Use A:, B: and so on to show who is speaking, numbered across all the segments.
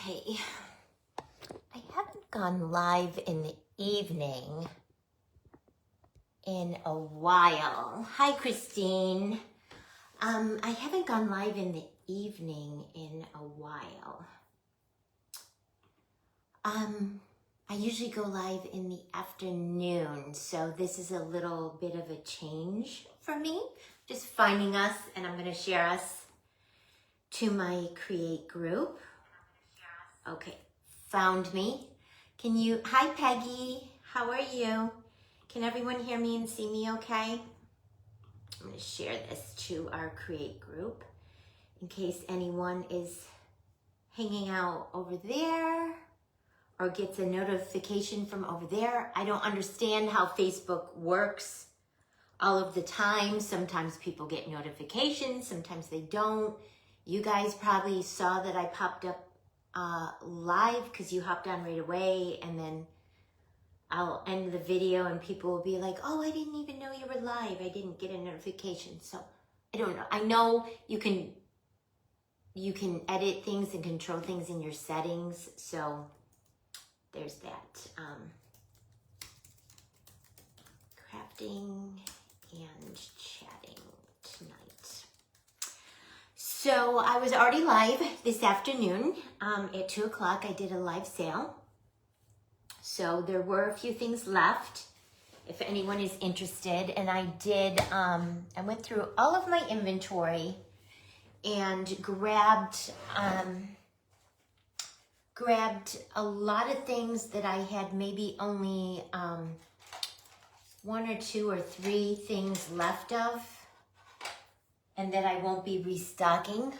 A: Okay, I haven't gone live in the evening in a while. Hi, Christine. I haven't gone live in the evening in a while. I usually go live in the afternoon, so this is a little bit of a change for me. Just finding us, and I'm going to share us to my Create group. Okay, found me. Can you, hi Peggy, how are you? Can everyone hear me and see me okay? I'm gonna share this to our Create group in case anyone is hanging out over there or gets a notification from over there. I don't understand how Facebook works all of the time. Sometimes people get notifications, sometimes they don't. You guys probably saw that I popped up live because you hopped on right away, and then I'll end the video and people will be like, oh, I didn't even know you were live. I didn't get a notification. So I don't know. I know you can edit things and control things in your settings. So there's that. Crafting and chatting tonight. So I was already live this afternoon at 2 o'clock. I did a live sale. So there were a few things left if anyone is interested. And I did, I went through all of my inventory and grabbed a lot of things that I had maybe only 1 or 2 or 3 things left of, and that I won't be restocking.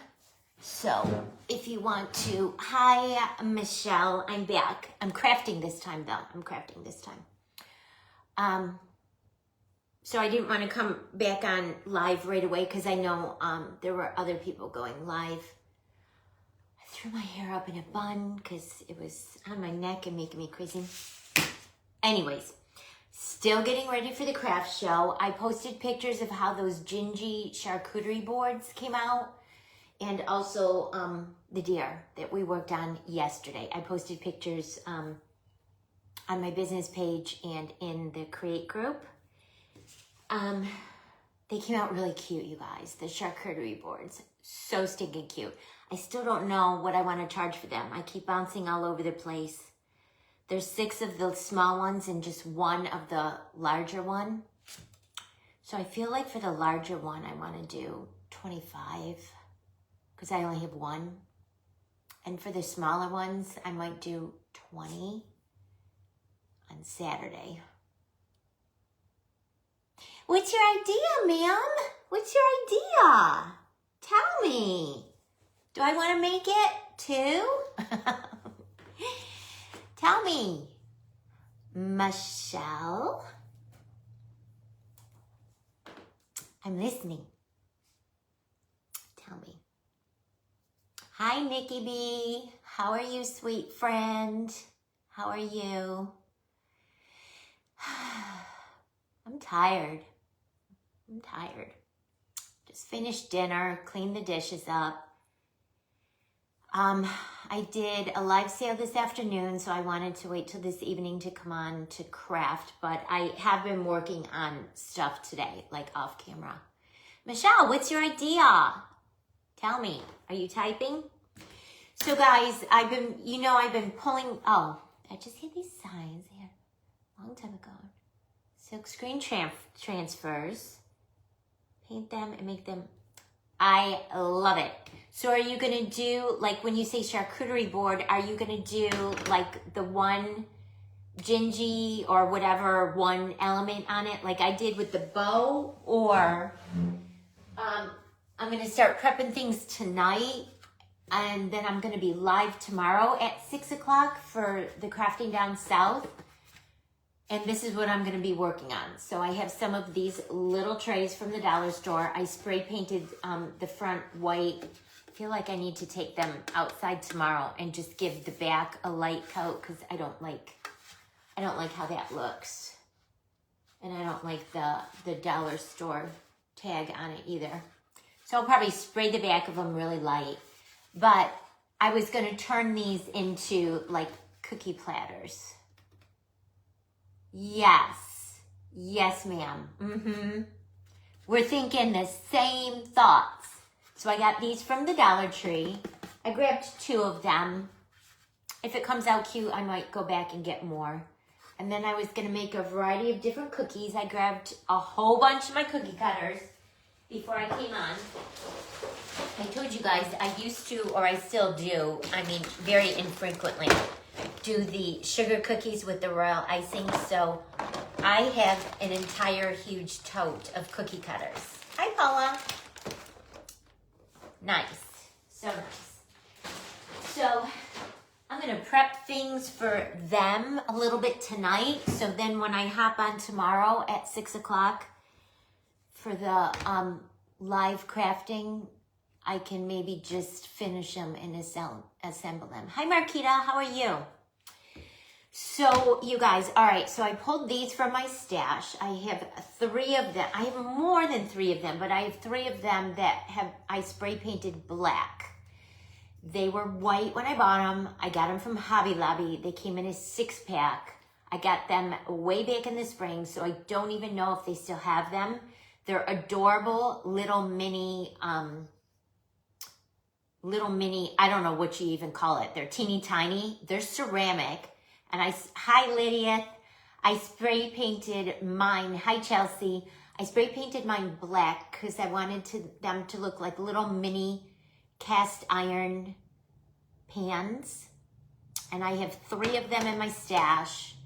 A: So if you want to, hi Michelle, I'm back. I'm crafting this time though. I'm crafting this time. So I didn't want to come back on live right away because I know there were other people going live. I threw my hair up in a bun because it was on my neck and making me crazy. Anyways, still getting ready for the craft show. I posted pictures of how those gingy charcuterie boards came out, and also the deer that we worked on yesterday. I posted pictures on my business page and in the Create group. They came out really cute, you guys. The charcuterie boards, so stinking cute. I still don't know what I want to charge for them. I keep bouncing all over the place. There's 6 of the small ones and just 1 of the larger one. So I feel like for the larger one, I want to do 25 because I only have 1. And for the smaller ones, I might do 20 on Saturday. What's your idea, ma'am? What's your idea? Tell me. Do I want to make it too? Tell me, Michelle. I'm listening. Tell me. Hi, Nikki B. How are you, sweet friend? How are you? I'm tired. I'm tired. Just finished dinner, cleaned the dishes up. I did a live sale this afternoon, so I wanted to wait till this evening to come on to craft, but I have been working on stuff today, like off camera. Michelle, what's your idea? Tell me, are you typing? So guys, I've been pulling, I just hit these signs here a long time ago. Silk screen transfers, paint them and make them, I love it. So are you gonna do, like when you say charcuterie board, are you gonna do like the one gingy or whatever one element on it like I did with the bow, or I'm gonna start prepping things tonight and then I'm gonna be live tomorrow at 6 o'clock for the Crafting Down South. And this is what I'm going to be working on. So I have some of these little trays from the dollar store. I spray painted the front white. I feel like I need to take them outside tomorrow and just give the back a light coat because I don't like how that looks. And I don't like the dollar store tag on it either. So I'll probably spray the back of them really light. But I was going to turn these into like cookie platters. Yes. Yes, ma'am. Mm-hmm. We're thinking the same thoughts. So I got these from the Dollar Tree. I grabbed 2 of them. If it comes out cute, I might go back and get more. And then I was going to make a variety of different cookies. I grabbed a whole bunch of my cookie cutters before I came on. I told you guys I used to, or I still do, I mean, very infrequently, do the sugar cookies with the royal icing. So I have an entire huge tote of cookie cutters. Hi, Paula. Nice. So nice. So I'm going to prep things for them a little bit tonight. So then when I hop on tomorrow at 6 o'clock for the live crafting, I can maybe just finish them and assemble them. Hi, Marquita. How are you? So, you guys, all right. So I pulled these from my stash. I have 3 of them. I have more than 3 of them, but I have 3 of them that I spray painted black. They were white when I bought them. I got them from Hobby Lobby. They came in a 6-pack. I got them way back in the spring, so I don't even know if they still have them. They're adorable little mini, I don't know what you even call it. They're teeny tiny. They're ceramic. And hi Lydia, I spray painted mine. Hi Chelsea. I spray painted mine black because I wanted them to look like little mini cast iron pans. And I have 3 of them in my stash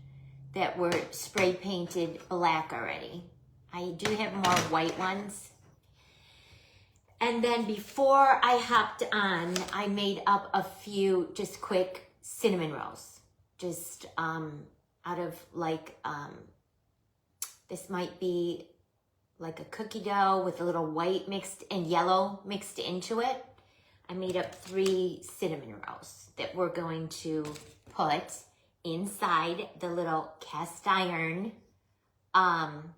A: that were spray painted black already. I do have more white ones. And then before I hopped on, I made up a few just quick cinnamon rolls. Just out of like, this might be like a cookie dough with a little white mixed and yellow mixed into it. I made up 3 cinnamon rolls that we're going to put inside the little cast iron pan.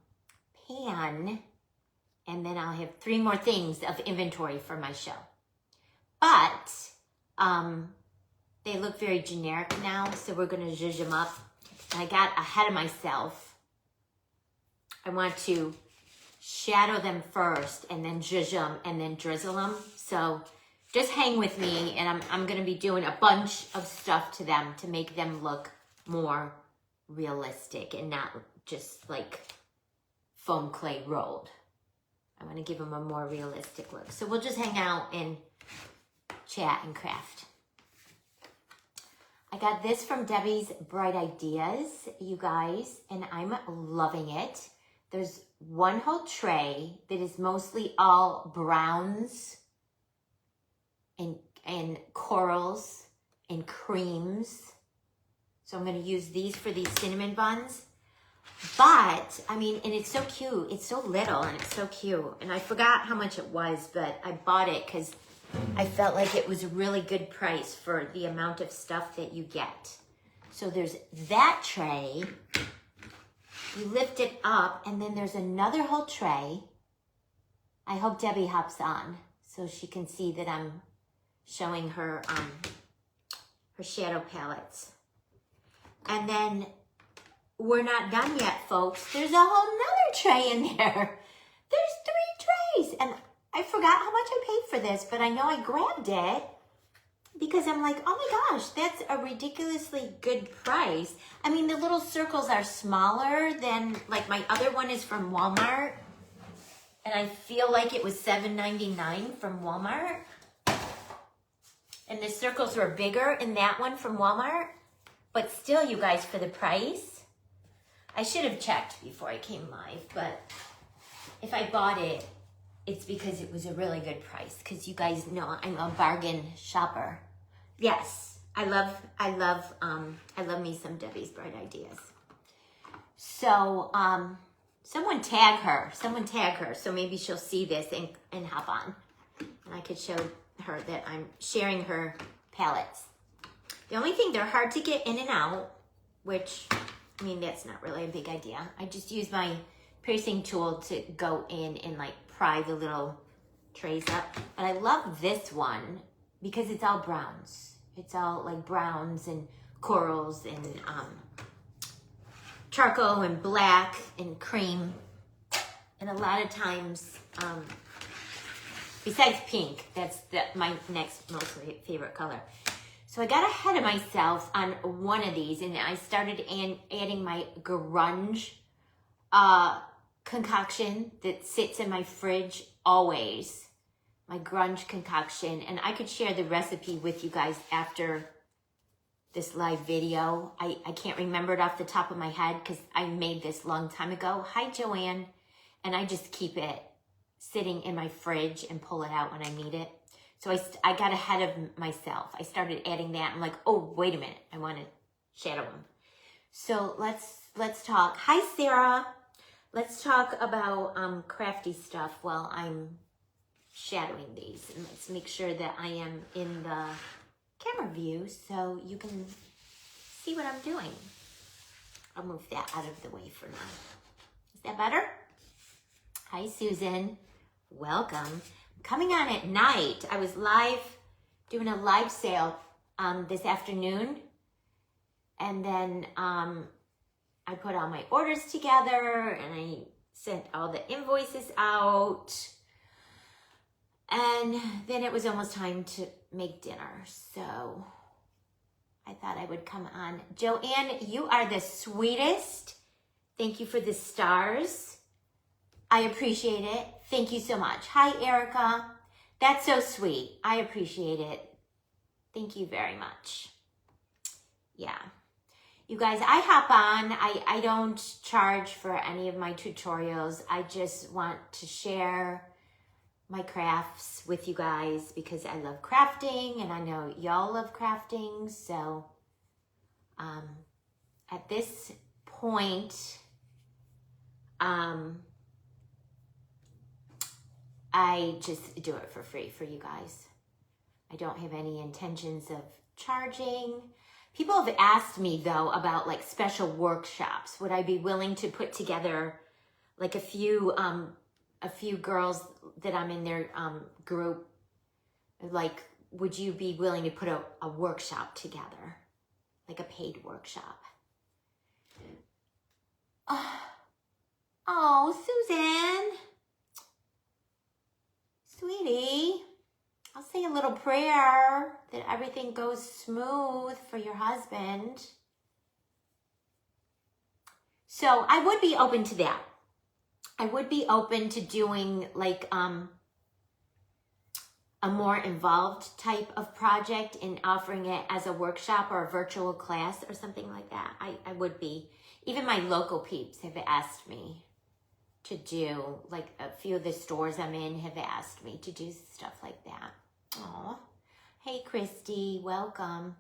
A: And then I'll have 3 more things of inventory for my show. But they look very generic now, so we're going to zhuzh them up. I got ahead of myself. I want to shadow them first and then zhuzh them and then drizzle them. So just hang with me, and I'm going to be doing a bunch of stuff to them to make them look more realistic and not just like foam clay rolled. I want to give them a more realistic look. So we'll just hang out and chat and craft. I got this from Debbie's Bright Ideas, you guys, and I'm loving it. There's one whole tray that is mostly all browns and corals and creams. So I'm going to use these for these cinnamon buns. But, I mean, and it's so cute. It's so little and it's so cute. And I forgot how much it was, but I bought it because I felt like it was a really good price for the amount of stuff that you get. So there's that tray. You lift it up, and then there's another whole tray. I hope Debbie hops on so she can see that I'm showing her her shadow palettes. And then we're not done yet, folks. There's a whole nother tray in there. There's 3 trays. And I forgot how much I paid for this, but I know I grabbed it because I'm like, oh my gosh, that's a ridiculously good price. I mean, the little circles are smaller than, like, my other one is from Walmart. And I feel like it was $7.99 from Walmart. And the circles were bigger in that one from Walmart. But still, you guys, for the price, I should have checked before I came live, but if I bought it, it's because it was a really good price. Because you guys know I'm a bargain shopper. Yes, I love me some Debbie's Bright Ideas. So, someone tag her, so maybe she'll see this and hop on, and I could show her that I'm sharing her palettes. The only thing, they're hard to get in and out, which, I mean, that's not really a big idea. I just use my piercing tool to go in and like pry the little trays up. But I love this one because it's all browns. It's all like browns and corals and charcoal and black and cream. And a lot of times, besides pink, that's my next most favorite color. So I got ahead of myself on one of these, and I started adding my grunge concoction that sits in my fridge always. My grunge concoction, and I could share the recipe with you guys after this live video. I can't remember it off the top of my head because I made this long time ago. Hi, Joanne. And I just keep it sitting in my fridge and pull it out when I need it. So I got ahead of myself. I started adding that. I'm like, oh, wait a minute. I want to shadow them. So let's talk. Hi, Sarah. Let's talk about crafty stuff while I'm shadowing these. And let's make sure that I am in the camera view so you can see what I'm doing. I'll move that out of the way for now. Is that better? Hi, Susan. Welcome. Coming on at night. I was doing a live sale this afternoon. And then I put all my orders together and I sent all the invoices out. And then it was almost time to make dinner. So I thought I would come on. Joanne, you are the sweetest. Thank you for the stars. I appreciate it. Thank you so much. Hi, Erica. That's so sweet. I appreciate it. Thank you very much. Yeah. You guys, I hop on. I don't charge for any of my tutorials. I just want to share my crafts with you guys because I love crafting and I know y'all love crafting. So at this point, I just do it for free for you guys. I don't have any intentions of charging. People have asked me though about like special workshops. Would I be willing to put together like a few girls that I'm in their group? Like, would you be willing to put a workshop together? Like a paid workshop? Oh, Susan. Sweetie, I'll say a little prayer that everything goes smooth for your husband. So I would be open to that. I would be open to doing like a more involved type of project and offering it as a workshop or a virtual class or something like that. I would be. Even my local peeps have asked me to do, like a few of the stores I'm in have asked me to do stuff like that. Aw. Hey, Christy, welcome.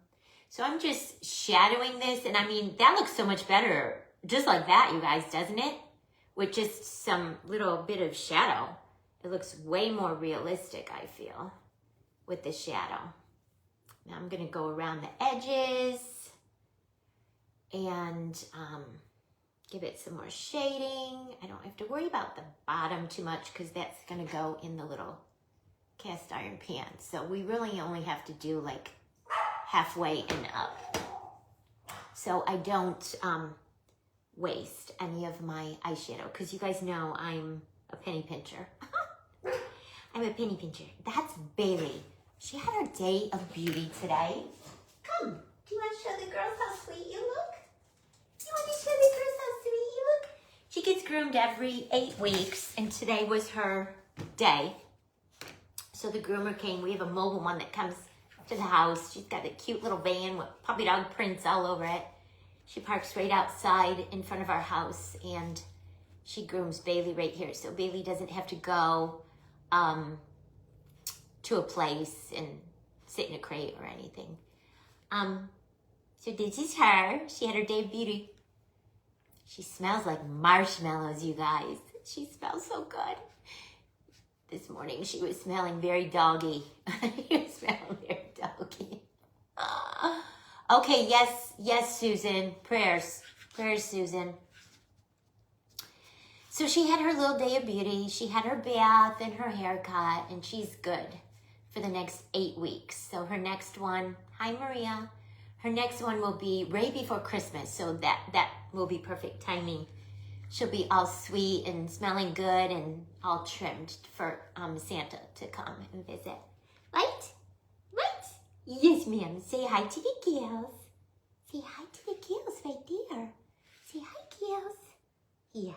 A: So I'm just shadowing this, and I mean, that looks so much better just like that, you guys, doesn't it? With just some little bit of shadow. It looks way more realistic, I feel, with the shadow. Now I'm gonna go around the edges and give it some more shading. I don't have to worry about the bottom too much because that's gonna go in the little cast iron pan. So we really only have to do like halfway and up. So I don't waste any of my eyeshadow because you guys know I'm a penny pincher. I'm a penny pincher. That's Bailey. She had her day of beauty today. Come, do you want to show the girls how sweet you look? You want to show the girls how sweet you look? She gets groomed every 8 weeks, and today was her day. So the groomer came. We have a mobile one that comes to the house. She's got a cute little van with puppy dog prints all over it. She parks right outside in front of our house, and she grooms Bailey right here. So Bailey doesn't have to go to a place and sit in a crate or anything. So this is her. She had her day of beauty. She smells like marshmallows, you guys. She smells so good. This morning she was smelling very doggy. She was smelling very doggy. Okay, yes, Susan. Prayers, Susan. So she had her little day of beauty. She had her bath and her haircut, and she's good for the next 8 weeks. So her next one, hi Maria, her next one will be right before Christmas. So that will be perfect timing. She'll be all sweet and smelling good and all trimmed for Santa to come and visit. Right? Right? Yes, ma'am. Say hi to the girls. Say hi to the girls right there. Say hi, girls. Yeah.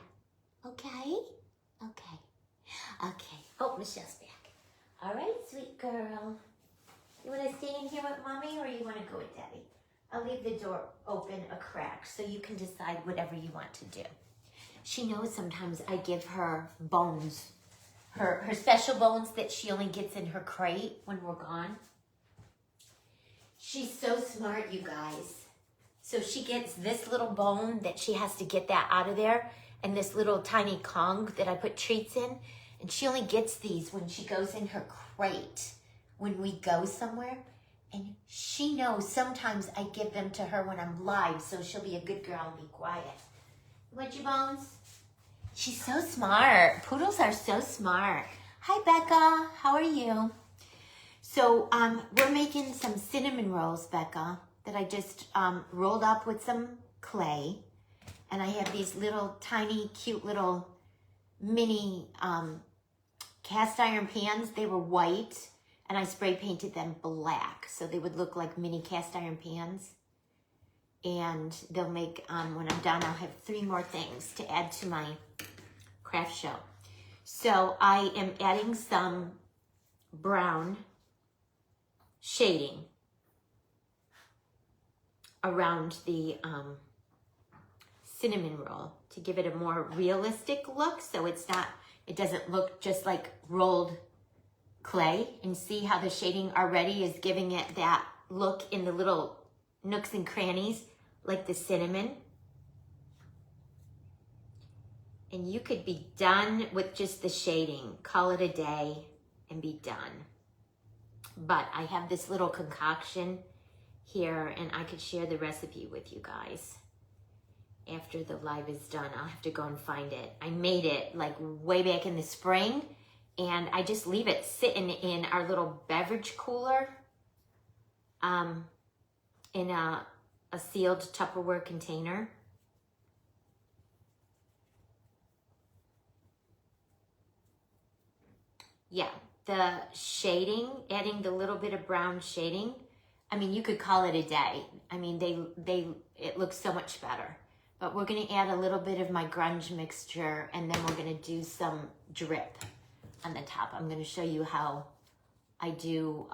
A: Okay? Okay. Okay. Oh, Michelle's back. All right, sweet girl. You want to stay in here with Mommy or you want to go with Daddy? I'll leave the door open a crack so you can decide whatever you want to do. She knows sometimes I give her bones, her special bones that she only gets in her crate when we're gone. She's so smart, you guys. So she gets this little bone that she has to get that out of there and this little tiny Kong that I put treats in. And she only gets these when she goes in her crate when we go somewhere. And she knows sometimes I give them to her when I'm live, so she'll be a good girl and be quiet. What, your bones? She's so smart. Poodles are so smart. Hi, Becca. How are you? So we're making some cinnamon rolls, Becca, that I just rolled up with some clay. And I have these little tiny, cute little mini cast iron pans. They were white, and I spray painted them black, so they would look like mini cast iron pans. And they'll make, when I'm done, I'll have 3 more things to add to my craft show. So I am adding some brown shading around the cinnamon roll to give it a more realistic look, so it doesn't look just like rolled clay. And see how the shading already is giving it that look in the little nooks and crannies like the cinnamon. And you could be done with just the shading, call it a day and be done. But I have this little concoction here and I could share the recipe with you guys. After the live is done, I'll have to go and find it. I made it like way back in the spring, and I just leave it sitting in our little beverage cooler in a sealed Tupperware container. Yeah, the shading, adding the little bit of brown shading, I mean, you could call it a day. I mean, it looks so much better. But we're going to add a little bit of my grunge mixture, and then we're going to do some drip on the top. I'm going to show you how I do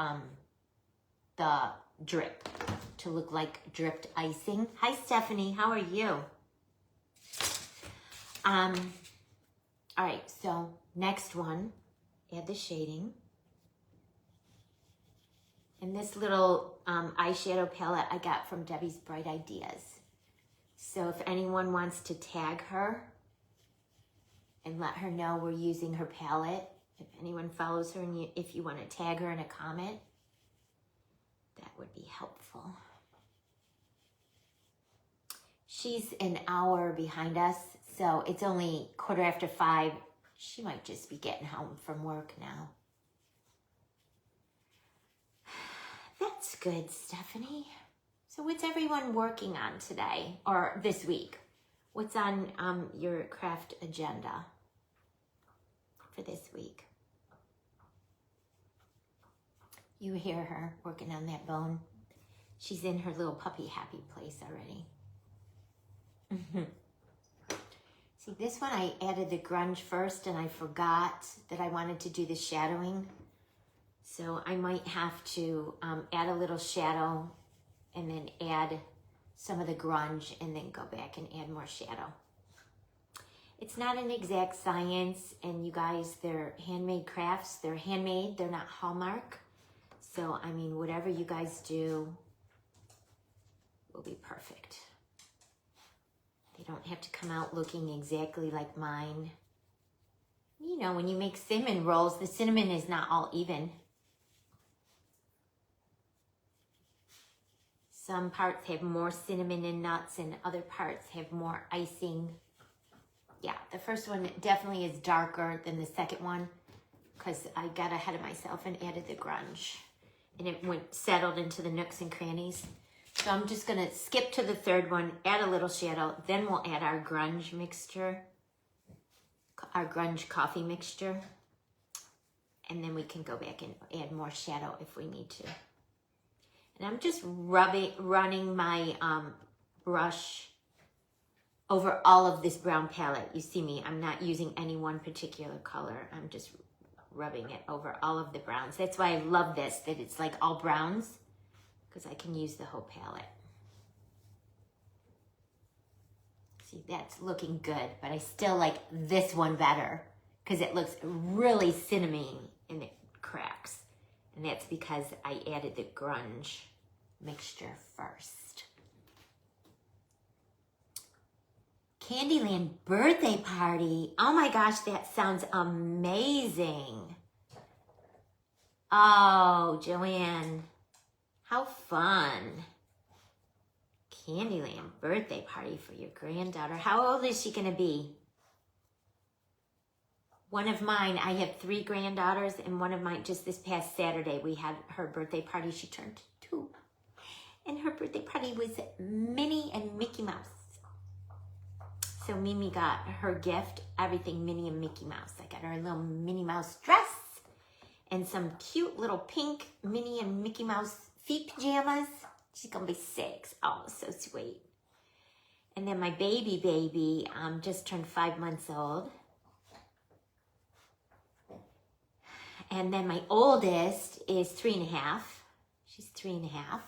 A: the drip to look like dripped icing. Hi, Stephanie. How are you? All right, so next one, add the shading. And this little eyeshadow palette I got from Debbie's Bright Ideas. So if anyone wants to tag her and let her know we're using her palette, if anyone follows her and if you want to tag her in a comment, that would be helpful. She's an hour behind us, so it's only 5:15. She might just be getting home from work now. That's good, Stephanie. So what's everyone working on today or this week? What's on your craft agenda for this week? You hear her working on that bone. She's in her little puppy happy place already. See, this one I added the grunge first and I forgot that I wanted to do the shadowing. So I might have to add a little shadow and then add some of the grunge and then go back and add more shadow. It's not an exact science, and you guys, they're handmade crafts. They're handmade, they're not Hallmark. So, I mean, whatever you guys do will be perfect. They don't have to come out looking exactly like mine. You know, when you make cinnamon rolls, the cinnamon is not all even. Some parts have more cinnamon and nuts and other parts have more icing. Yeah, the first one definitely is darker than the second one because I got ahead of myself and added the grunge. And it settled into the nooks and crannies. So I'm just gonna skip to the third one, add a little shadow, then we'll add our grunge mixture, our grunge coffee mixture. And then we can go back and add more shadow if we need to. And I'm just running my brush over all of this brown palette. You see me, I'm not using any one particular color. I'm just rubbing it over all of the browns. That's why I love this, that it's like all browns, because I can use the whole palette. See, that's looking good, but I still like this one better because it looks really cinnamony and it cracks. And that's because I added the grunge mixture first. Candyland birthday party. Oh my gosh, that sounds amazing. Oh, Joanne, how fun. Candyland birthday party for your granddaughter. How old is she gonna be? One of mine, I have 3 granddaughters, and one of mine, just this past Saturday, we had her birthday party. She turned 2. And her birthday party was Minnie and Mickey Mouse. So Mimi got her gift, everything Minnie and Mickey Mouse. I got her a little Minnie Mouse dress and some cute little pink Minnie and Mickey Mouse feet pajamas. She's gonna be 6. Oh, so sweet. And then my baby just turned 5 months old. And then my oldest is 3.5. She's 3.5.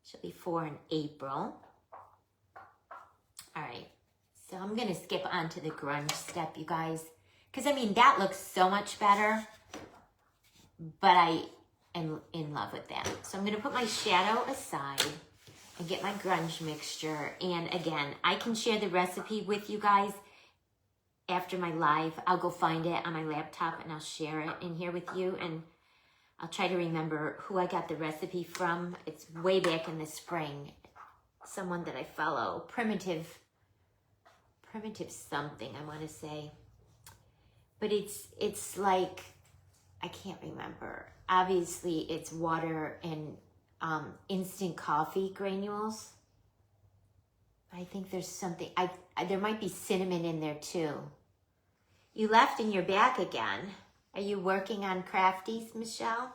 A: She'll be 4 in April. All right, so I'm gonna skip on to the grunge step, you guys. Because I mean, that looks so much better, but I am in love with that. So I'm gonna put my shadow aside and get my grunge mixture. And again, I can share the recipe with you guys after my live. I'll go find it on my laptop and I'll share it in here with you. And I'll try to remember who I got the recipe from. It's way back in the spring. Someone that I follow, primitive something, I want to say. But it's like, I can't remember. Obviously, it's water and instant coffee granules. I think there's something, there might be cinnamon in there too. You left and you're back again. Are you working on crafties, Michelle?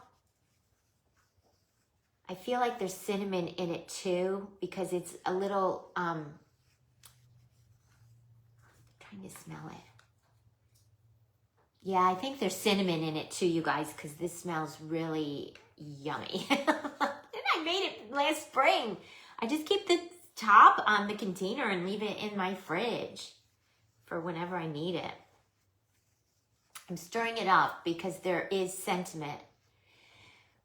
A: I feel like there's cinnamon in it too, because it's a little, trying to smell it. Yeah, I think there's cinnamon in it too, you guys, because this smells really yummy. And I made it last spring. I just keep the top on the container and leave it in my fridge for whenever I need it. I'm stirring it up because there is sentiment.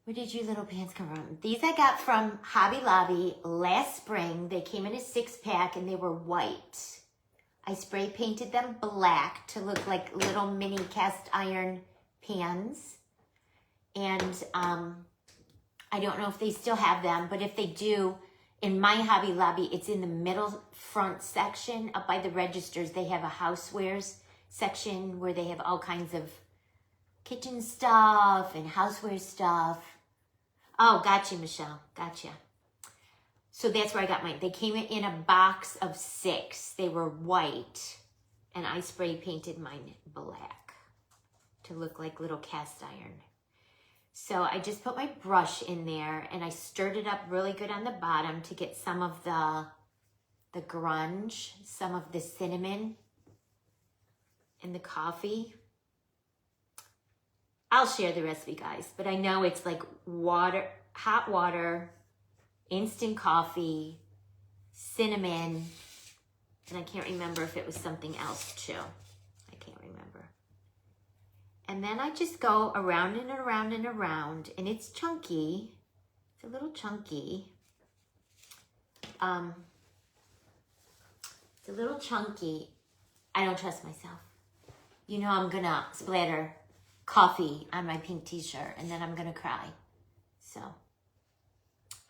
A: Where did you little pants come from? These I got from Hobby Lobby last spring. They came in a 6-pack and they were white. I spray painted them black to look like little mini cast iron pans. And I don't know if they still have them, but if they do, in my Hobby Lobby, it's in the middle front section up by the registers. They have a housewares section where they have all kinds of kitchen stuff and houseware stuff. Oh, gotcha, Michelle. Gotcha. So that's where I got mine. They came in a box of 6. They were white, and I spray painted mine black to look like little cast iron. So I just put my brush in there, and I stirred it up really good on the bottom to get some of the grunge, some of the cinnamon, and the coffee. I'll share the recipe, guys, but I know it's like water, hot water, instant coffee, cinnamon, and I can't remember if it was something else too. I can't remember. And then I just go around and around and around, and it's chunky. It's a little chunky. It's a little chunky. I don't trust myself. You know I'm gonna splatter coffee on my pink t-shirt and then I'm gonna cry. So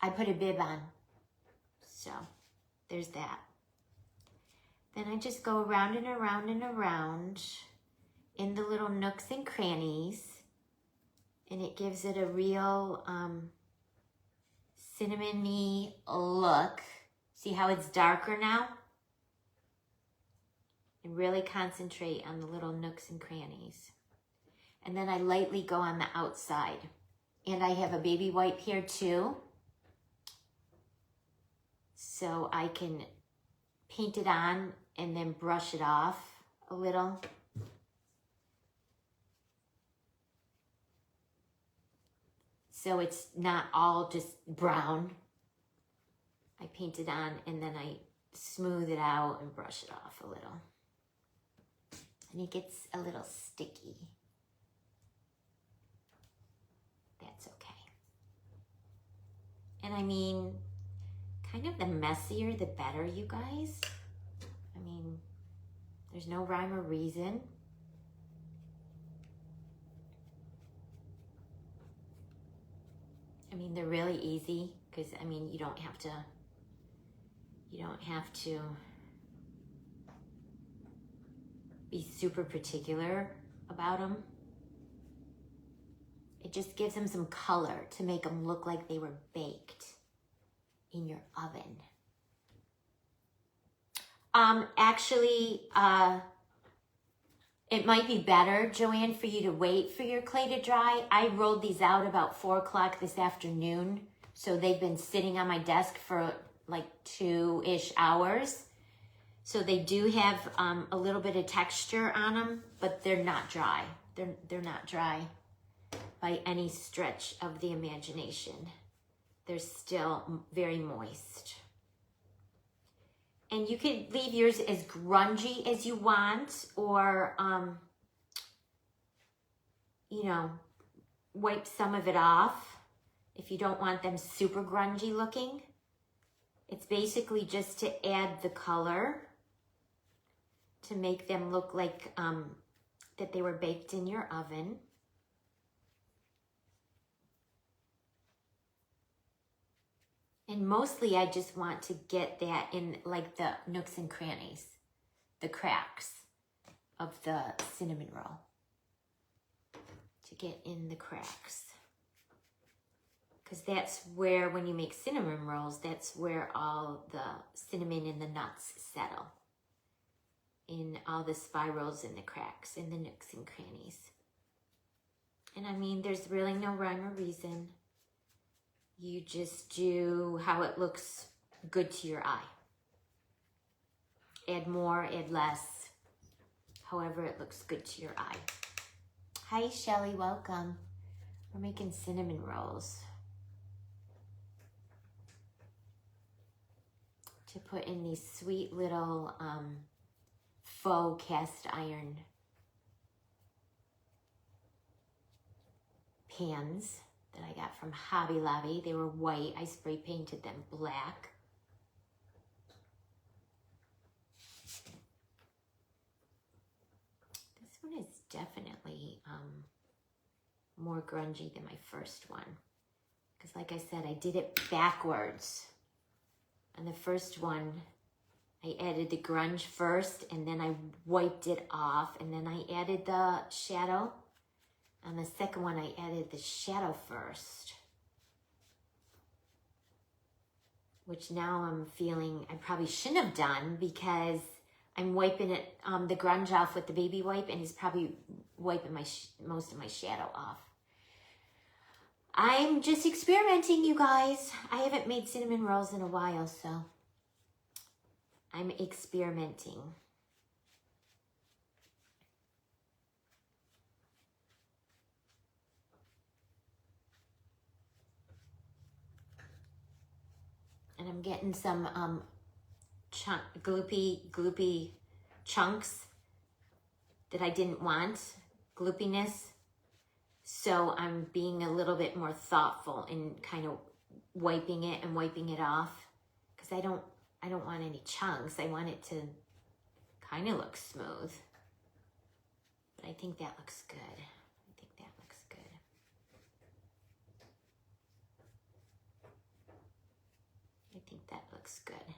A: I put a bib on. So there's that. Then I just go around and around and around. in the little nooks and crannies, and it gives it a real cinnamony look. See how it's darker now? And really concentrate on the little nooks and crannies. And then I lightly go on the outside. And I have a baby wipe here too, so I can paint it on and then brush it off a little. So it's not all just brown. I paint it on and then I smooth it out and brush it off a little. And it gets a little sticky. That's okay. And I mean, kind of the messier the better, you guys. I mean, there's no rhyme or reason. I mean, they're really easy because, I mean, you don't have to be super particular about them. It just gives them some color to make them look like they were baked in your oven. Actually, it might be better, Joanne, for you to wait for your clay to dry. I rolled these out about 4 o'clock this afternoon, so they've been sitting on my desk for like 2-ish hours. So they do have a little bit of texture on them, but they're not dry. They're not dry by any stretch of the imagination. They're still very moist. And you could leave yours as grungy as you want, or, you know, wipe some of it off if you don't want them super grungy looking. It's basically just to add the color to make them look like that they were baked in your oven. And mostly I just want to get that in like the nooks and crannies, the cracks of the cinnamon roll. To get in the cracks. Because that's where, when you make cinnamon rolls, that's where all the cinnamon and the nuts settle. In all the spirals and the cracks and the nooks and crannies. And I mean, there's really no rhyme or reason. You just do how it looks good to your eye. Add more, add less, however it looks good to your eye. Hi, Shelly, welcome. We're making cinnamon rolls to put in these sweet little faux cast iron pans that I got from Hobby Lobby. They were white. I spray painted them black. This one is definitely more grungy than my first one. Because like I said, I did it backwards. On the first one, I added the grunge first, and then I wiped it off, and then I added the shadow. On the second one, I added the shadow first, which now I'm feeling I probably shouldn't have done because I'm wiping it, the grunge off with the baby wipe, and he's probably wiping my most of my shadow off. I'm just experimenting, you guys. I haven't made cinnamon rolls in a while, so I'm experimenting. And I'm getting some gloopy chunks that I didn't want, gloopiness. So I'm being a little bit more thoughtful in kind of wiping it and wiping it off, because I don't want any chunks. I want it to kind of look smooth. But I think that looks good. I think that looks good. I think that looks good.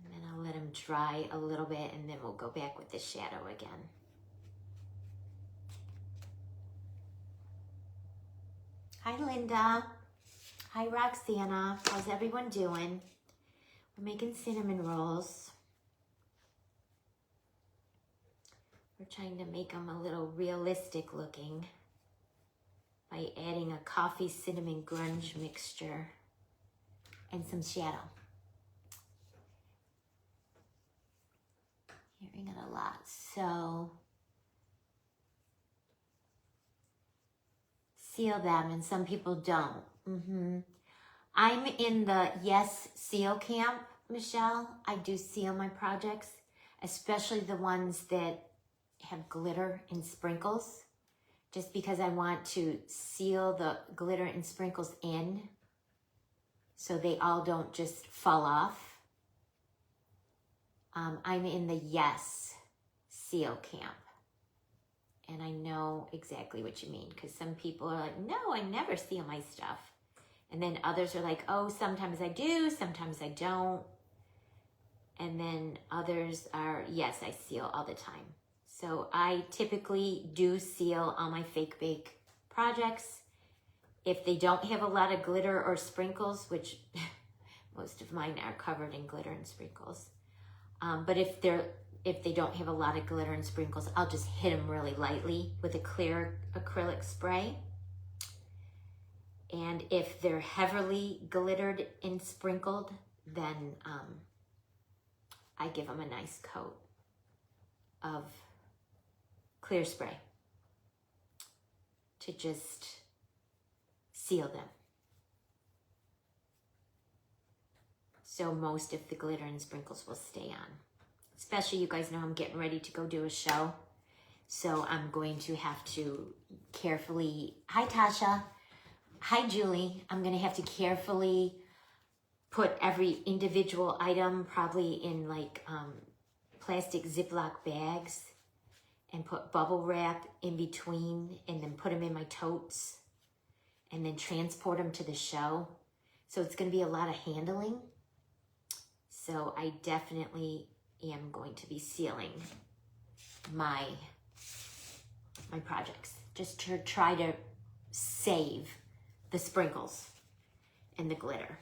A: And then I'll let them dry a little bit, and then we'll go back with the shadow again. Hi, Linda. Hi, Roxana. How's everyone doing? We're making cinnamon rolls. We're trying to make them a little realistic looking by adding a coffee cinnamon grunge mixture and some shadow. Hearing it a lot, so seal them, and some people don't. I'm in the yes seal camp, Michelle. I do seal my projects, especially the ones that have glitter and sprinkles, just because I want to seal the glitter and sprinkles in so they all don't just fall off. I'm in the yes seal camp. And I know exactly what you mean, because some people are like, no, I never seal my stuff. And then others are like, oh, sometimes I do, sometimes I don't. And then others are, yes, I seal all the time. So I typically do seal all my fake bake projects. If they don't have a lot of glitter or sprinkles, which most of mine are covered in glitter and sprinkles. But if they don't have a lot of glitter and sprinkles, I'll just hit them really lightly with a clear acrylic spray. And if they're heavily glittered and sprinkled, then I give them a nice coat of clear spray to just seal them. So most of the glitter and sprinkles will stay on. Especially, you guys know I'm getting ready to go do a show. So I'm going to have to carefully, hi Tasha, hi Julie. I'm gonna have to carefully put every individual item probably in like plastic Ziploc bags and put bubble wrap in between and then put them in my totes and then transport them to the show. So it's gonna be a lot of handling. So I definitely am going to be sealing my projects just to try to save the sprinkles and the glitter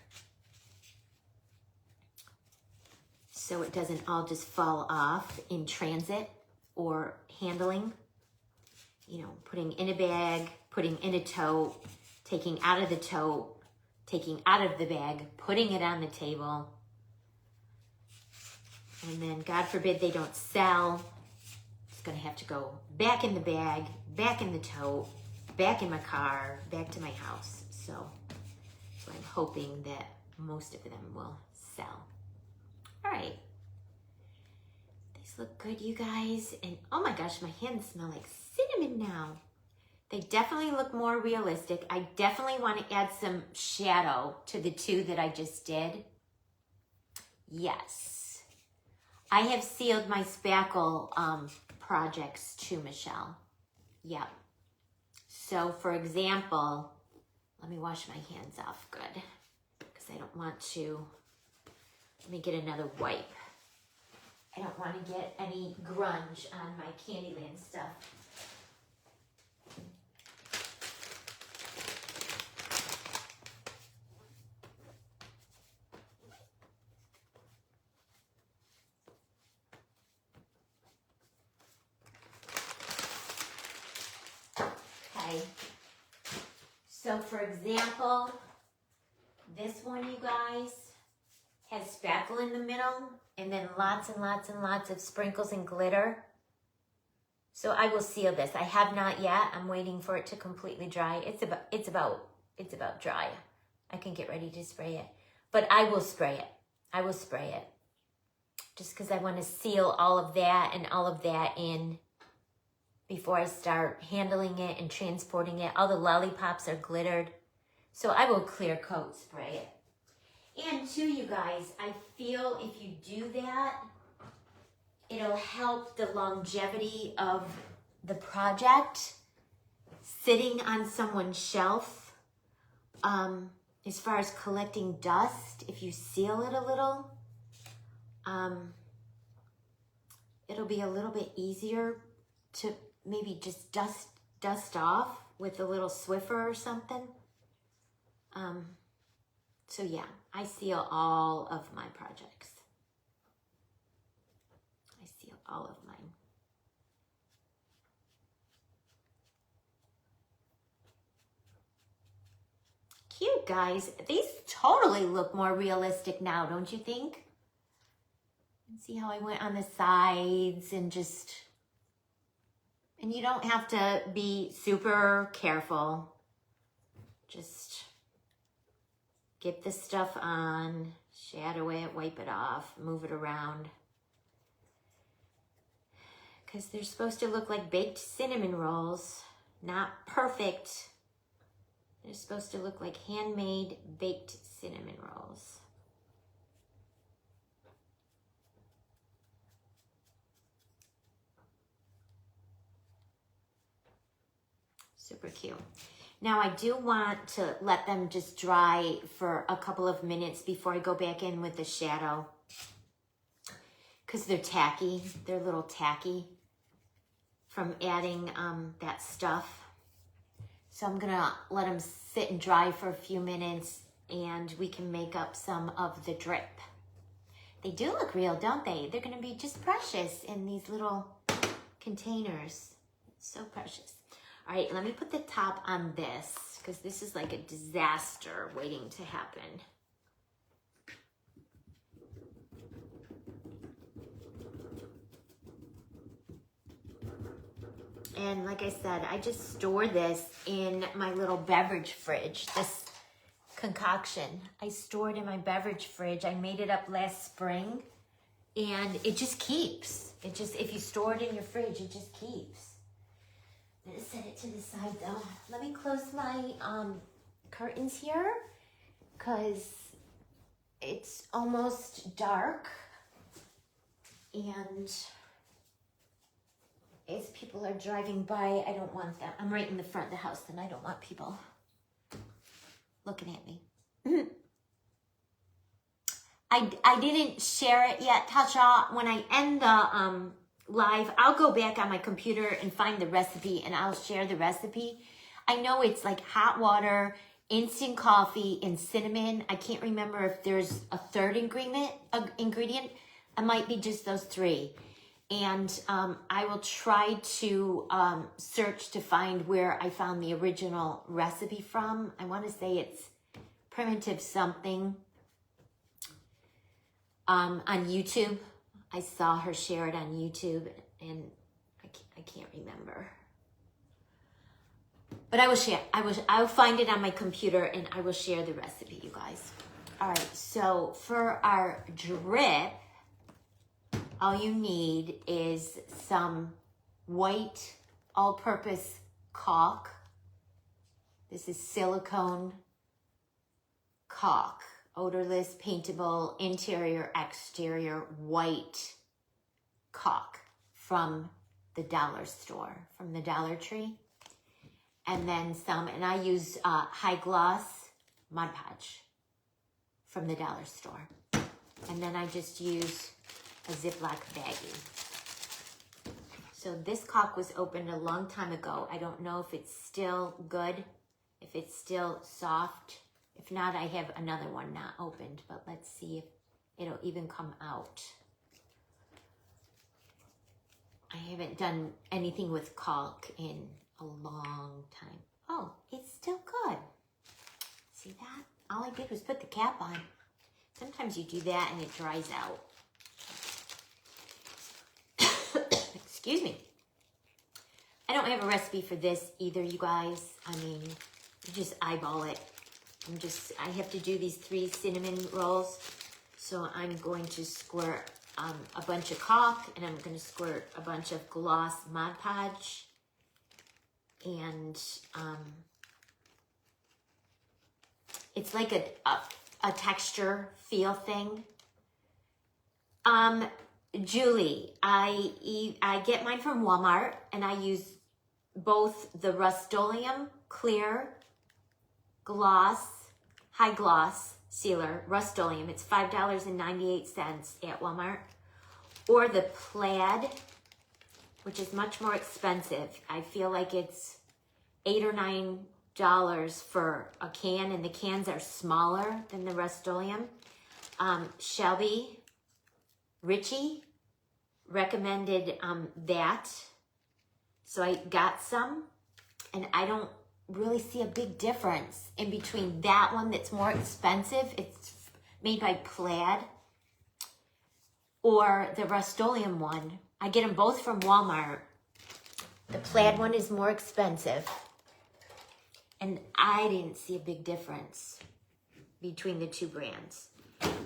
A: so it doesn't all just fall off in transit or handling. You know, putting in a bag, putting in a tote, taking out of the tote, taking out of the bag, putting it on the table. And then, God forbid, they don't sell. It's going to have to go back in the bag, back in the tote, back in my car, back to my house. So I'm hoping that most of them will sell. All right. These look good, you guys. And oh my gosh, my hands smell like cinnamon now. They definitely look more realistic. I definitely want to add some shadow to the two that I just did. Yes. I have sealed my spackle projects too, Michelle. Yep. So, for example, let me wash my hands off good because I don't want to. Let me get another wipe. I don't want to get any grunge on my Candyland stuff. So for example, this one, you guys, has spackle in the middle and then lots and lots and lots of sprinkles and glitter. So I will seal this. I have not yet. I'm waiting for it to completely dry. It's about dry. I can get ready to spray it, but I will spray it. I will spray it just because I want to seal all of that and all of that in before I start handling it and transporting it. All the lollipops are glittered. So I will clear coat spray it. And too, you guys, I feel if you do that, it'll help the longevity of the project sitting on someone's shelf. As far as collecting dust, if you seal it a little, it'll be a little bit easier to maybe just dust off with a little Swiffer or something. So yeah, I seal all of my projects. I seal all of mine. Cute, guys. These totally look more realistic now, don't you think? See how I went on the sides and just... And you don't have to be super careful. Just get this stuff on, shadow it, wipe it off, move it around. Because they're supposed to look like baked cinnamon rolls. Not perfect. They're supposed to look like handmade baked cinnamon rolls. Super cute. Now I do want to let them just dry for a couple of minutes before I go back in with the shadow. Because they're tacky. They're a little tacky from adding that stuff. So I'm gonna let them sit and dry for a few minutes and we can make up some of the drip. They do look real, don't they? They're gonna be just precious in these little containers. So precious. All right, let me put the top on this because this is like a disaster waiting to happen. And like I said, I just store this in my little beverage fridge. This concoction, I store it in my beverage fridge. I made it up last spring and it just keeps. It just, if you store it in your fridge, it just keeps. I'm gonna set it to the side though. Let me close my curtains here because it's almost dark and as people are driving by, I don't want them. I'm right in the front of the house and I don't want people looking at me. I didn't share it yet, Tasha. When I end the live, I'll go back on my computer and find the recipe and I'll share the recipe. I know it's like hot water, instant coffee, and cinnamon. I can't remember if there's a third ingredient. It might be just those three. And I will try to search to find where I found the original recipe from. I want to say it's Primitive Something on YouTube. I saw her share it on YouTube and I can't remember. But I will share. I'll find it on my computer and I will share the recipe, you guys. All right, so for our drip, all you need is some white all-purpose caulk. This is silicone caulk, odorless, paintable, interior, exterior, white caulk from the dollar store, from the Dollar Tree. And then some, and I use high gloss Mod Podge from the dollar store. And then I just use a Ziploc baggie. So this caulk was opened a long time ago. I don't know if it's still good, if it's still soft. If not, I have another one not opened, but let's see if it'll even come out. I haven't done anything with caulk in a long time. Oh, it's still good. See that? All I did was put the cap on. Sometimes you do that and it dries out. Excuse me. I don't have a recipe for this either, you guys. I mean, you just eyeball it. I have to do these 3 cinnamon rolls. So I'm going to squirt a bunch of caulk and I'm going to squirt a bunch of gloss Mod Podge. And it's like a texture feel thing. Julie, I get mine from Walmart and I use both the Rust-Oleum clear gloss, high gloss sealer, Rust-Oleum. It's $5.98 at Walmart. Or the Plaid, which is much more expensive. I feel like it's $8 or $9 for a can, and the cans are smaller than the Rust-Oleum. Shelby Richie recommended that, so I got some, and I don't really see a big difference in between that one that's more expensive, it's made by Plaid, or the Rust-Oleum one. I get them both from Walmart. The Plaid one is more expensive, and I didn't see a big difference between the two brands.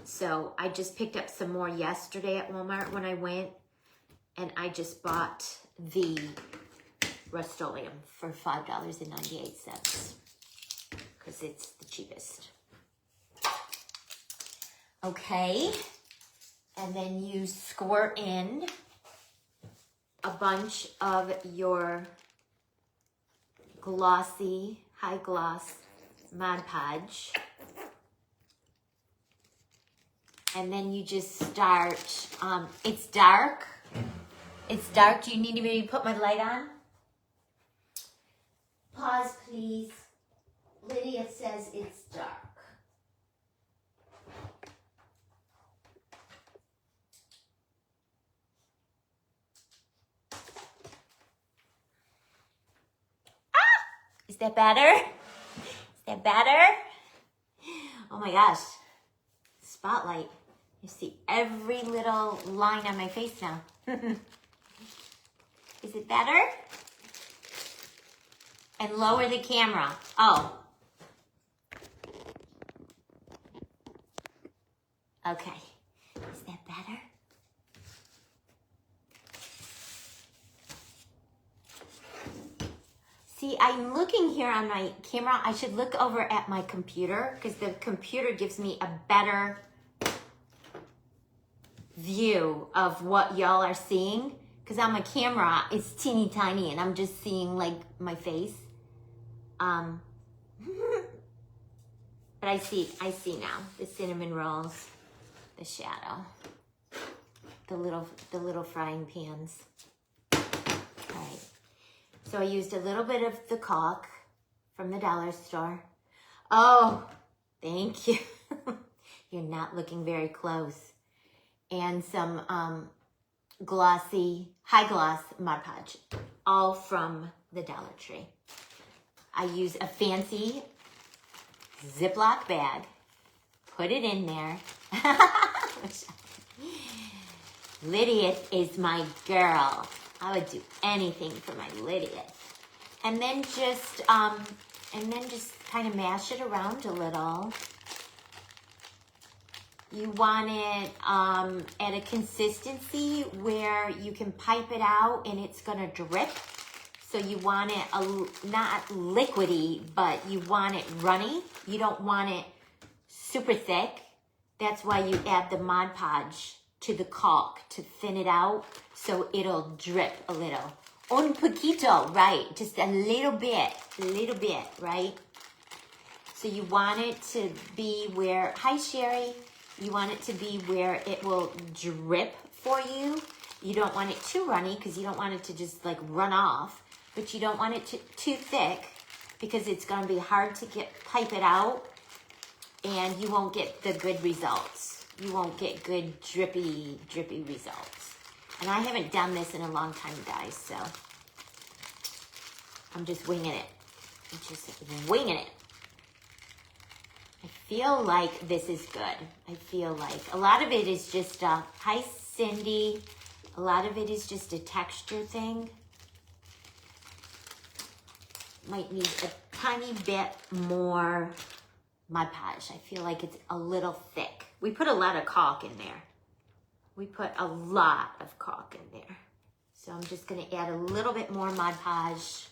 A: So I just picked up some more yesterday at Walmart when I went, and I just bought the Rust-Oleum for $5.98 because it's the cheapest. Okay, and then you squirt in a bunch of your glossy, high gloss Mod Podge. And then you just start, it's dark. It's dark. Do you need to maybe put my light on? Pause, please. Lydia says it's dark. Is that better? Is that better? Oh my gosh. Spotlight. You see every little line on my face now. Is it better? And lower the camera. Oh. Okay. Is that better? See, I'm looking here on my camera. I should look over at my computer because the computer gives me a better view of what y'all are seeing. Because on my camera, it's teeny tiny and I'm just seeing like my face. But I see now the cinnamon rolls, the shadow, the little frying pans. All right. So I used a little bit of the caulk from the dollar store. Oh, thank you. You're not looking very close. And some glossy, high gloss Mod Podge, all from the Dollar Tree. I use a fancy Ziploc bag, put it in there. Lydia is my girl. I would do anything for my Lydia. And then just kind of mash it around a little. You want it at a consistency where you can pipe it out and it's gonna drip. So you want it not liquidy, but you want it runny. You don't want it super thick. That's why you add the Mod Podge to the caulk to thin it out so it'll drip a little. Un poquito, right? Just a little bit, right? So you want it to be where, hi Sherry, you want it to be where it will drip for you. You don't want it too runny because you don't want it to just like run off, but you don't want it too thick because it's going to be hard to pipe it out and you won't get the good results. You won't get good drippy results. And I haven't done this in a long time, guys, so I'm just winging it. I'm just winging it. I feel like this is good. I feel like a lot of it is just hi Cindy. A lot of it is just a texture thing. Might need a tiny bit more Mod Podge. I feel like it's a little thick. We put a lot of caulk in there. We put a lot of caulk in there. So I'm just gonna add a little bit more Mod Podge.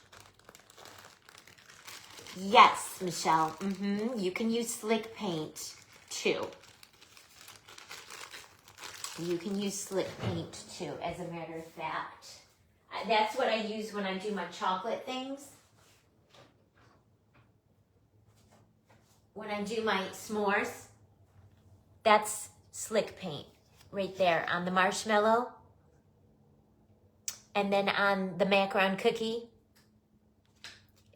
A: Yes, Michelle. You can use slick paint too. You can use slick paint too, as a matter of fact. That's what I use when I do my chocolate things. When I do my s'mores, that's slick paint right there on the marshmallow. And then on the macaron cookie,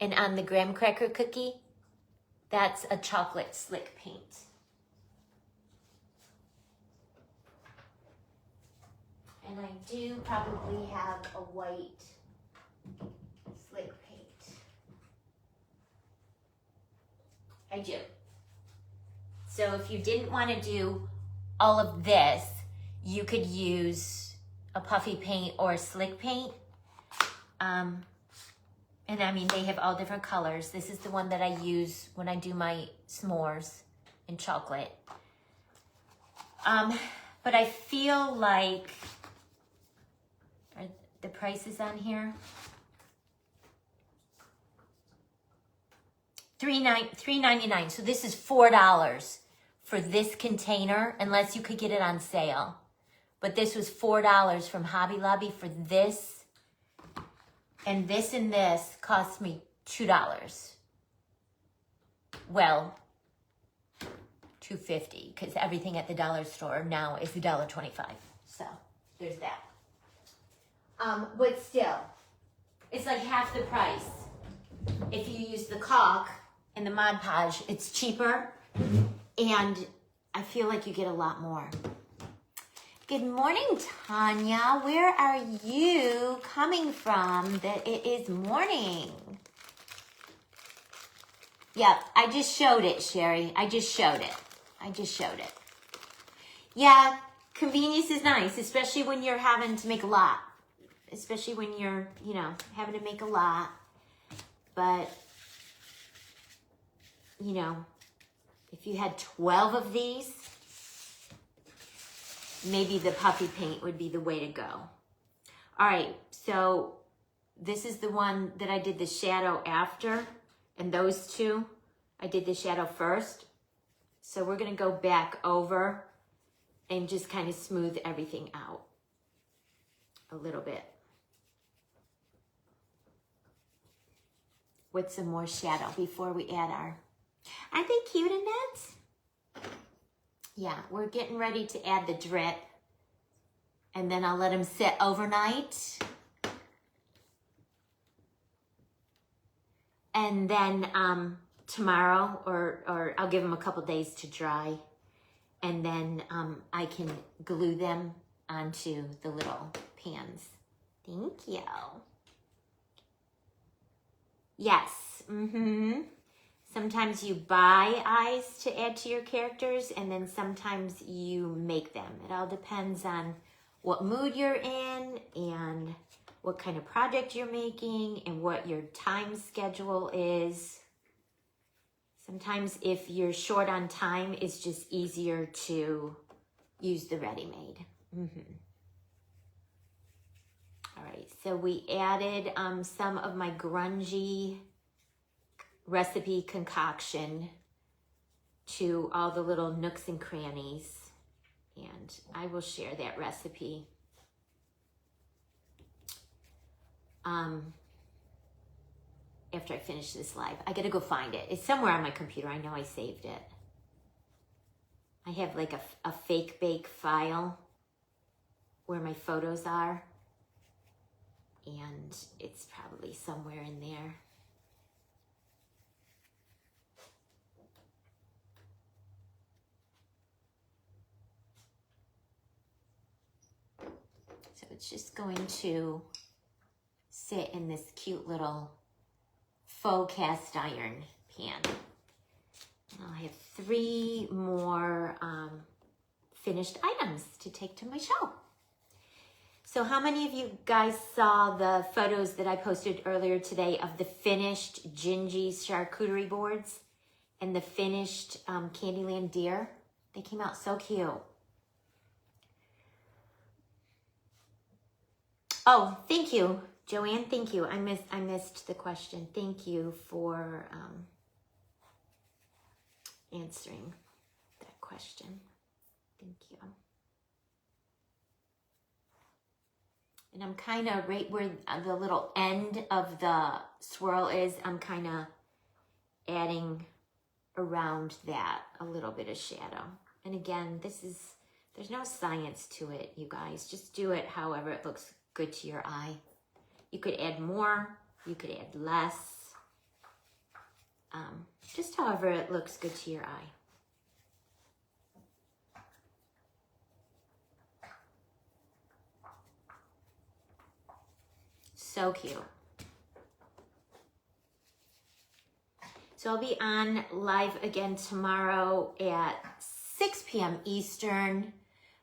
A: And on the graham cracker cookie, that's a chocolate slick paint. And I do probably have a white slick paint. I do. So if you didn't want to do all of this, you could use a puffy paint or a slick paint. And I mean, they have all different colors. This is the one that I use when I do my s'mores in chocolate. But I feel like, are the prices on here? $3.99. So this is $4 for this container, unless you could get it on sale. But this was $4 from Hobby Lobby for this. And this cost me $2. Well, $2.50, because everything at the dollar store now is $1.25. So there's that. But still, it's like half the price. If you use the caulk and the Mod Podge, it's cheaper, and I feel like you get a lot more. Good morning, Tanya. Where are you coming from that it is morning? Yep, I just showed it, Sherry. I just showed it. Yeah, convenience is nice, especially when you're having to make a lot. Especially when you're, having to make a lot. But, if you had 12 of these, maybe the puffy paint would be the way to go. All right, so this is the one that I did the shadow after, and those two, I did the shadow first. So we're gonna go back over and just kind of smooth everything out a little bit with some more shadow before we add our, aren't they cute, Annette? Yeah, we're getting ready to add the drip, and then I'll let them sit overnight. And then tomorrow, or I'll give them a couple days to dry, and then I can glue them onto the little pans. Thank you. Yes, Sometimes you buy eyes to add to your characters, and then sometimes you make them. It all depends on what mood you're in and what kind of project you're making and what your time schedule is. Sometimes if you're short on time, it's just easier to use the ready-made. All right, so we added some of my grungy recipe concoction to all the little nooks and crannies, and I will share that recipe after I finish this live. I gotta go find it. It's somewhere on my computer. I know I saved it. I have like a fake bake file where my photos are, and it's probably somewhere in there. So it's just going to sit in this cute little faux cast iron pan. I'll have 3 more finished items to take to my show. So how many of you guys saw the photos that I posted earlier today of the finished Gingy charcuterie boards and the finished Candyland deer? They came out so cute. Oh, thank you, Joanne. Thank you. I missed the question. Thank you for answering that question. Thank you. And I'm kind of right where the little end of the swirl is. I'm kind of adding around that a little bit of shadow. And again, there's no science to it, you guys. Just do it however it looks good to your eye. You could add more, you could add less. Just however it looks good to your eye. So cute. So I'll be on live again tomorrow at 6 p.m. Eastern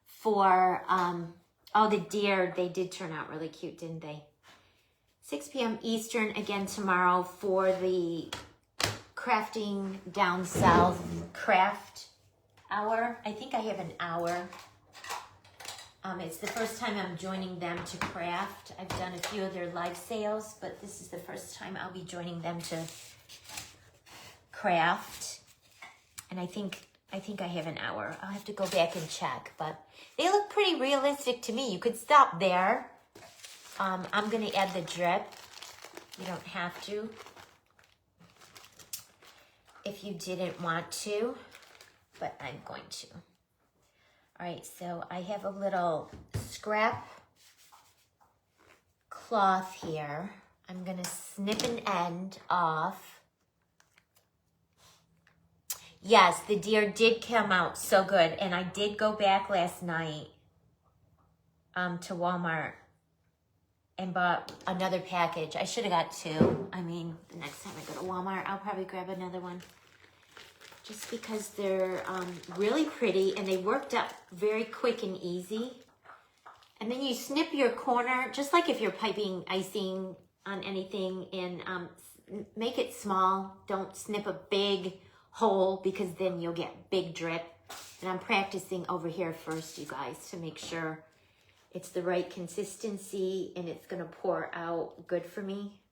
A: for, oh, the deer, they did turn out really cute, didn't they? 6 p.m. Eastern again tomorrow for the Crafting Down South craft hour. I think I have an hour. It's the first time I'm joining them to craft. I've done a few of their live sales, but this is the first time I'll be joining them to craft. And I think I have an hour. I'll have to go back and check, but they look pretty realistic to me. You could stop there. I'm gonna add the drip. You don't have to if you didn't want to, but I'm going to. All right, so I have a little scrap cloth here. I'm gonna snip an end off. Yes, the deer did come out so good, and I did go back last night to Walmart and bought another package. I should have got two. I mean, the next time I go to Walmart, I'll probably grab another one. Just because they're really pretty and they worked up very quick and easy. And then you snip your corner, just like if you're piping icing on anything, and make it small. Don't snip a big hole because then you'll get big drip. And I'm practicing over here first, you guys, to make sure it's the right consistency and it's gonna pour out good for me.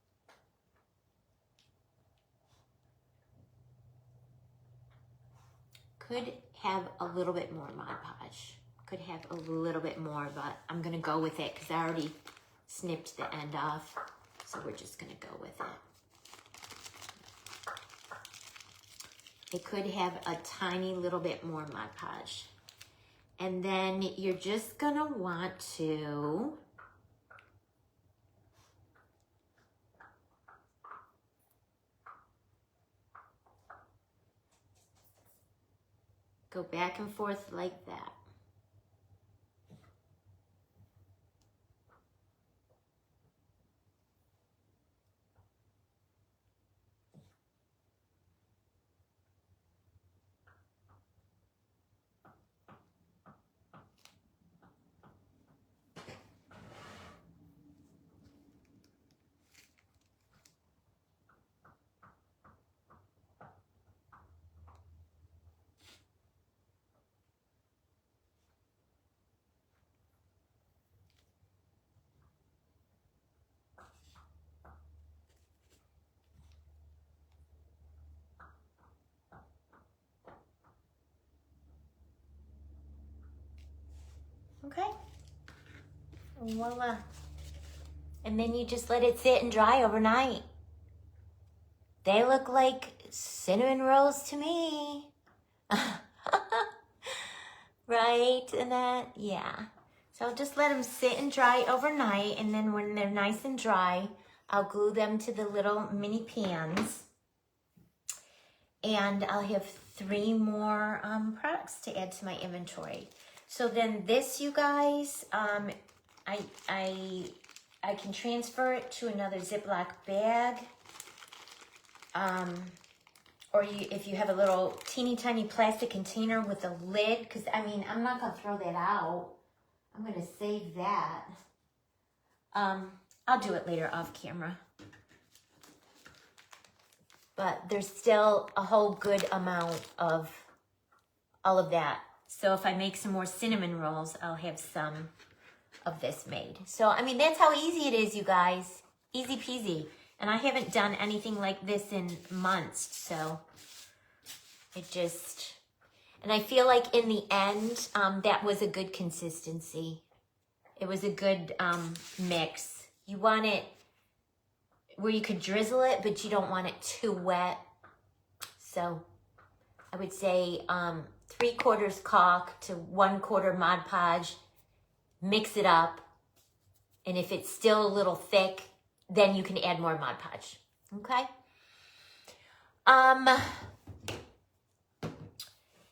A: Could have a little bit more Mod Podge. Could have a little bit more, but I'm gonna go with it because I already snipped the end off. So we're just gonna go with it. It could have a tiny little bit more Mod Podge. And then you're just gonna want to go back and forth like that. Okay, voila. And then you just let it sit and dry overnight. They look like cinnamon rolls to me. Right, Annette? Yeah. So I'll just let them sit and dry overnight, and then when they're nice and dry, I'll glue them to the little mini pans. And I'll have 3 more products to add to my inventory. So then this, you guys, I can transfer it to another Ziploc bag. Or if you have a little teeny tiny plastic container with a lid, because I mean, I'm not gonna throw that out. I'm gonna save that. I'll do it later off camera. But there's still a whole good amount of all of that. So if I make some more cinnamon rolls, I'll have some of this made. So, I mean, that's how easy it is, you guys. Easy peasy. And I haven't done anything like this in months, so it just... And I feel like in the end, that was a good consistency. It was a good mix. You want it where you could drizzle it, but you don't want it too wet. So I would say 3/4 caulk to 1/4 Mod Podge. Mix it up. And if it's still a little thick, then you can add more Mod Podge. Okay?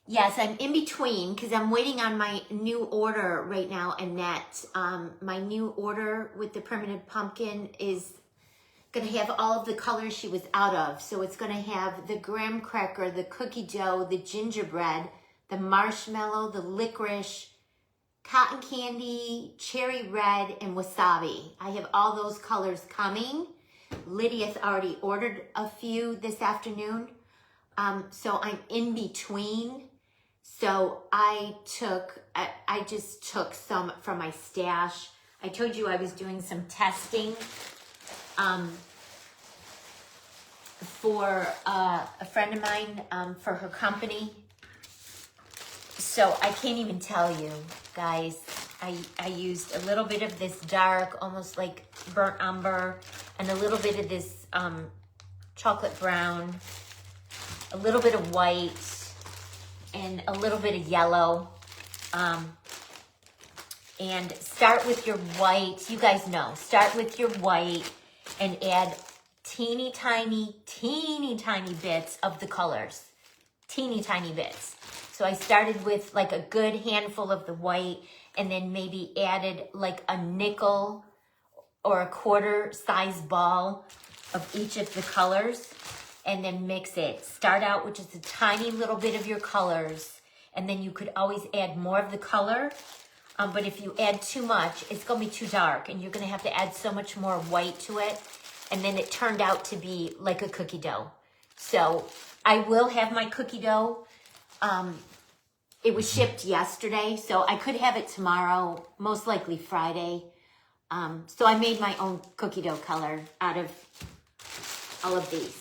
A: Yes, I'm in between because I'm waiting on my new order right now, Annette. My new order with the primitive pumpkin is going to have all of the colors she was out of. So it's going to have the graham cracker, the cookie dough, the gingerbread, the marshmallow, the licorice, cotton candy, cherry red, and wasabi. I have all those colors coming. Lydia's already ordered a few this afternoon. So I'm in between. So I just took some from my stash. I told you I was doing some testing for a friend of mine for her company. So I can't even tell you, guys. I used a little bit of this dark, almost like burnt umber, and a little bit of this chocolate brown, a little bit of white, and a little bit of yellow. And start with your white. You guys know, start with your white and add teeny tiny bits of the colors. Teeny tiny bits. So I started with like a good handful of the white and then maybe added like a nickel or a quarter size ball of each of the colors and then mix it. Start out with just a tiny little bit of your colors and then you could always add more of the color. But if you add too much, it's going to be too dark and you're going to have to add so much more white to it. And then it turned out to be like a cookie dough. So I will have my cookie dough. It was shipped yesterday, so I could have it tomorrow, most likely Friday. So I made my own cookie dough color out of all of these.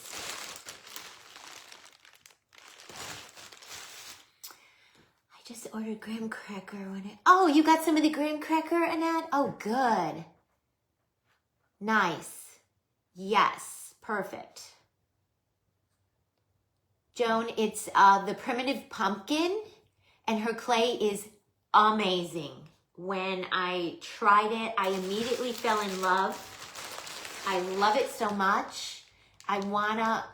A: I just ordered graham cracker. Oh, you got some of the graham cracker, Annette? Oh, good. Nice. Yes, perfect. Joan, it's the primitive pumpkin, and her clay is amazing. When I tried it, I immediately fell in love. I love it so much. I wanna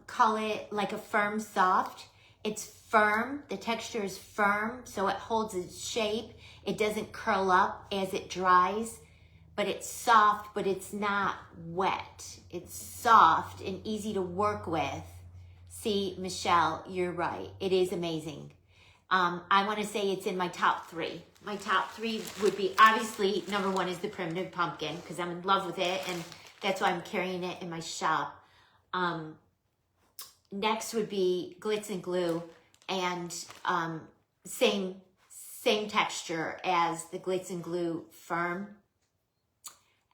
A: call it like a firm soft. It's firm, the texture is firm, so it holds its shape. It doesn't curl up as it dries, but it's soft, but it's not wet. It's soft and easy to work with. See, Michelle, you're right. It is amazing. I want to say it's in my top 3. My top 3 would be, obviously, number 1 is the primitive pumpkin because I'm in love with it and that's why I'm carrying it in my shop. Next would be glitz and glue and same texture as the glitz and glue firm.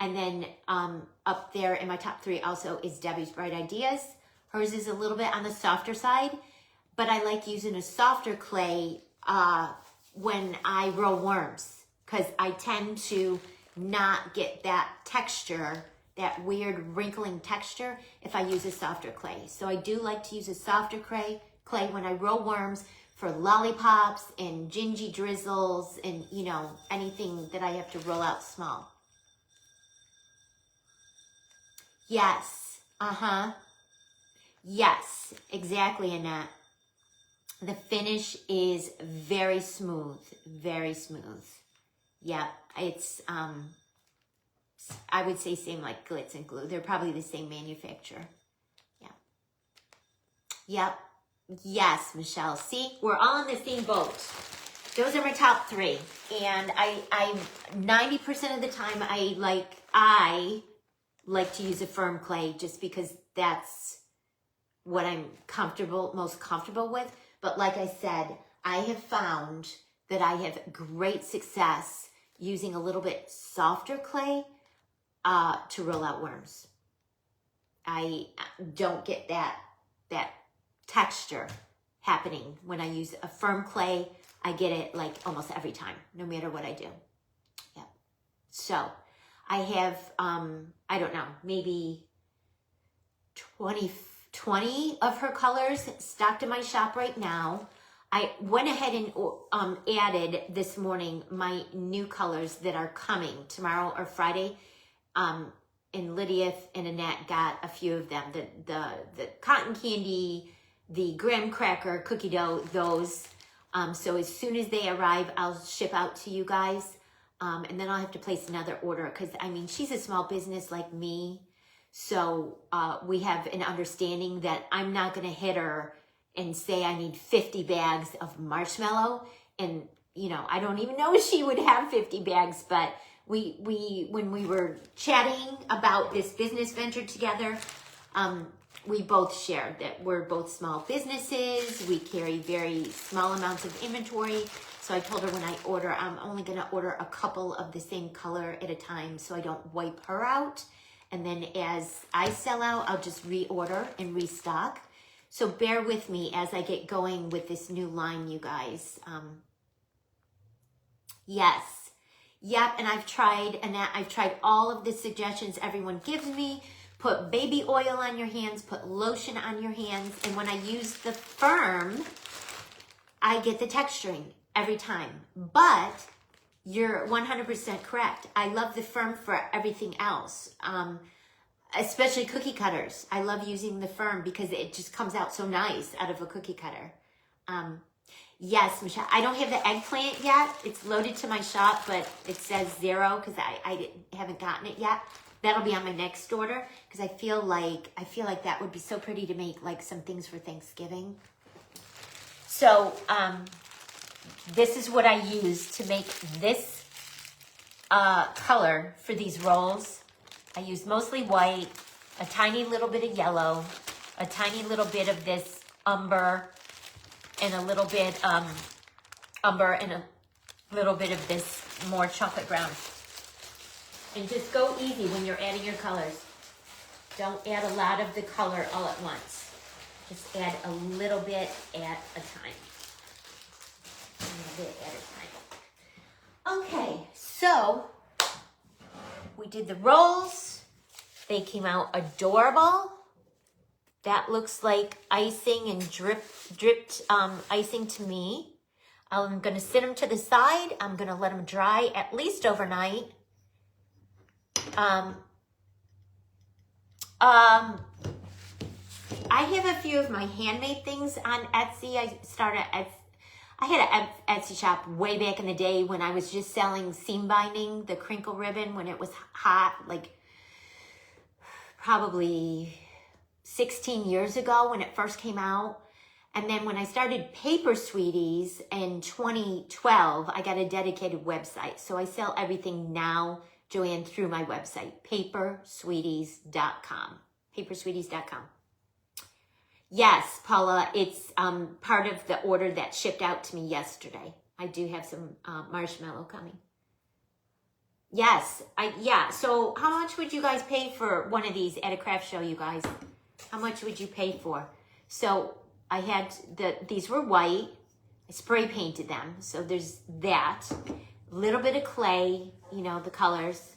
A: And then up there in my top 3 also is Debbie's Bright Ideas. Hers is a little bit on the softer side, but I like using a softer clay when I roll worms because I tend to not get that texture, that weird wrinkling texture if I use a softer clay. So I do like to use a softer clay when I roll worms for lollipops and gingy drizzles and, you know, anything that I have to roll out small. Yes, yes, exactly, Annette. The finish is very smooth, very smooth. Yeah, it's, I would say same like glitz and glue. They're probably the same manufacturer. Yeah. Yep. Yes, Michelle. See, we're all in the same boat. Those are my top 3. And I 90% of the time, I like to use a firm clay just because that's what I'm most comfortable with. But like I said, I have found that I have great success using a little bit softer clay to roll out worms. I don't get that texture happening when I use a firm clay. I get it like almost every time, no matter what I do. Yeah. So I have, I don't know, maybe 20 of her colors stocked in my shop right now. I went ahead and added this morning my new colors that are coming tomorrow or Friday. And Lydia and Annette got a few of them. The cotton candy, the graham cracker cookie dough, those. So as soon as they arrive, I'll ship out to you guys. And then I'll have to place another order because, I mean, she's a small business like me. So we have an understanding that I'm not going to hit her and say I need 50 bags of marshmallow. And, you know, I don't even know if she would have 50 bags. But when we were chatting about this business venture together, we both shared that we're both small businesses. We carry very small amounts of inventory. So I told her when I order, I'm only going to order a couple of the same color at a time so I don't wipe her out. And then as I sell out, I'll just reorder and restock. So bear with me as I get going with this new line, you guys. Yes. Yep. And I've tried all of the suggestions everyone gives me. Put baby oil on your hands, put lotion on your hands. And when I use the firm, I get the texturing every time. But you're 100% correct. I love the firm for everything else, especially cookie cutters. I love using the firm because it just comes out so nice out of a cookie cutter. Yes, Michelle, I don't have the eggplant yet. It's loaded to my shop, but it says 0 because I haven't gotten it yet. That'll be on my next order because I feel like that would be so pretty to make like some things for Thanksgiving. So this is what I use to make this color for these rolls. I use mostly white, a tiny little bit of yellow, a tiny little bit of this umber, and a little bit umber, and a little bit of this more chocolate brown. And just go easy when you're adding your colors. Don't add a lot of the color all at once. Just add a little bit at a time. A little bit at a time. Okay, so we did the rolls. They came out adorable. That looks like icing and dripped icing to me. I'm going to sit them to the side. I'm going to let them dry at least overnight. I have a few of my handmade things on Etsy. I had an Etsy shop way back in the day when I was just selling seam binding, the crinkle ribbon when it was hot, like probably 16 years ago when it first came out. And then when I started Paper Sweeties in 2012, I got a dedicated website. So I sell everything now, Joanne, through my website, papersweeties.com. Papersweeties.com. Yes, Paula, it's part of the order that shipped out to me yesterday. I do have some marshmallow coming. Yes, so how much would you guys pay for one of these at a craft show, you guys? How much would you pay for? So I had these were white. I spray painted them. So there's that. Little bit of clay, you know, the colors.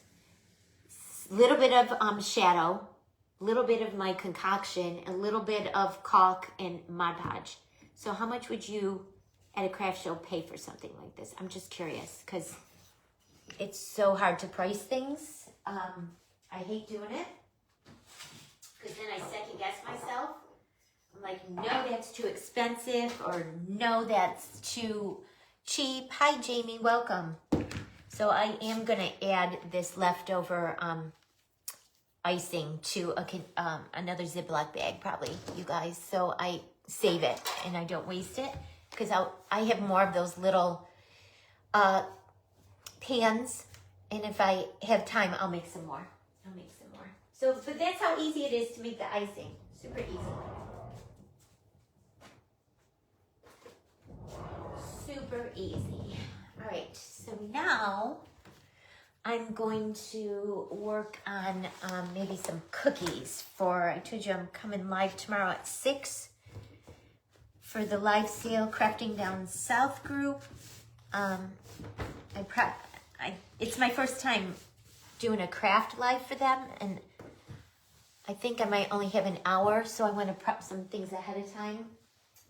A: Little bit of shadow. Little bit of my concoction. A little bit of caulk and Mod Podge. So how much would you at a craft show pay for something like this? I'm just curious because it's so hard to price things. I hate doing it because then I second guess myself. I'm like, no, that's too expensive, or no, that's too cheap. Hi, Jamie, welcome. So I am going to add this leftover icing to another Ziploc bag, probably, you guys. So I save it and I don't waste it because I have more of those little pans, and if I have time, I'll make some more. So, but that's how easy it is to make the icing. Super easy. Super easy. All right, so now I'm going to work on maybe some cookies I told you I'm coming live tomorrow at 6 for the live sale Crafting Down South group. It's my first time doing a craft live for them, and I think I might only have an hour, so I want to prep some things ahead of time.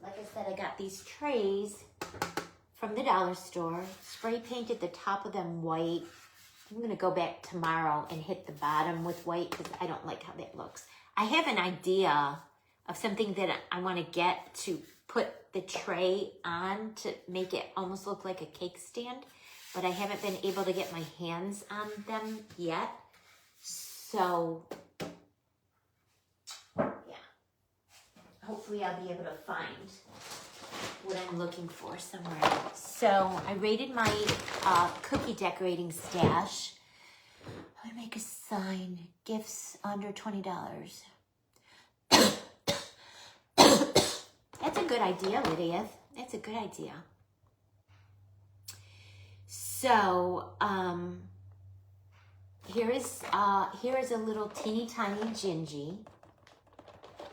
A: Like I said, I got these trays from the dollar store, spray painted the top of them white. I'm going to go back tomorrow and hit the bottom with white because I don't like how that looks. I have an idea of something that I want to get to put the tray on to make it almost look like a cake stand, but I haven't been able to get my hands on them yet. So, yeah, hopefully I'll be able to find what I'm looking for somewhere else. So I rated my cookie decorating stash. I'm gonna make a sign, gifts under $20. That's a good idea, Lydia. That's a good idea. So, here is a little teeny tiny gingy.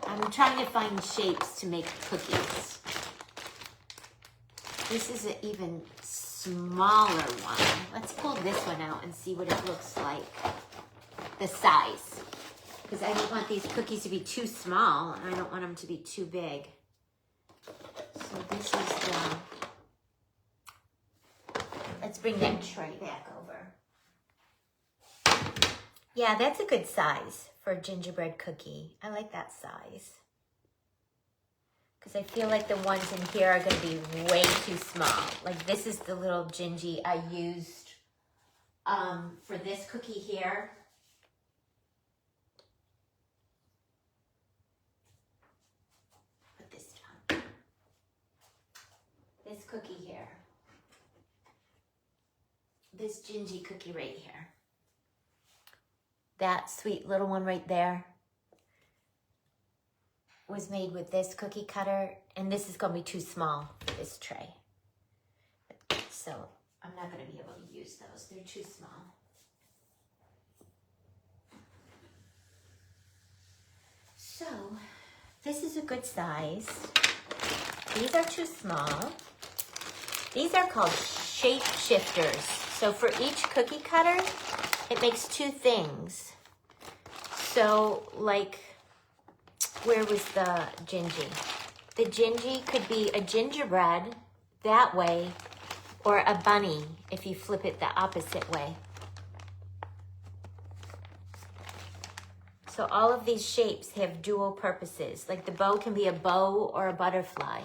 A: I'm trying to find shapes to make cookies. This is an even smaller one. Let's pull this one out and see what it looks like. The size. Because I don't want these cookies to be too small, and I don't want them to be too big. So this is the... Let's bring that tray back over. Yeah, that's a good size for a gingerbread cookie. I like that size. Because I feel like the ones in here are going to be way too small. Like this is the little gingy I used for this cookie here. Put this down. This cookie here. This gingy cookie right here. That sweet little one right there was made with this cookie cutter, and this is going to be too small for this tray. So I'm not going to be able to use those. They're too small. So this is a good size. These are too small. These are called shape shifters. So for each cookie cutter, it makes two things. So like, where was the gingy? The gingy could be a gingerbread that way, or a bunny if you flip it the opposite way. So all of these shapes have dual purposes. Like the bow can be a bow or a butterfly.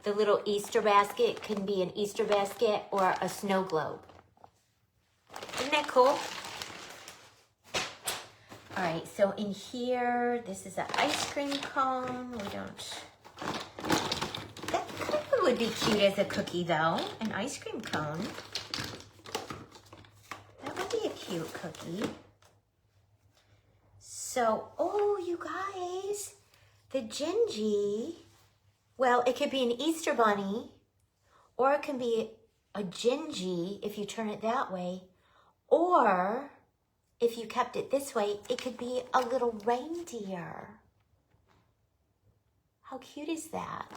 A: The little Easter basket can be an Easter basket or a snow globe. Isn't that cool? All right, so in here, this is an ice cream cone. We don't... That kind of would be cute as a cookie, though. An ice cream cone. That would be a cute cookie. So, oh, you guys, the gingy, well, it could be an Easter bunny, or it can be a gingy if you turn it that way, or if you kept it this way, it could be a little reindeer. How cute is that?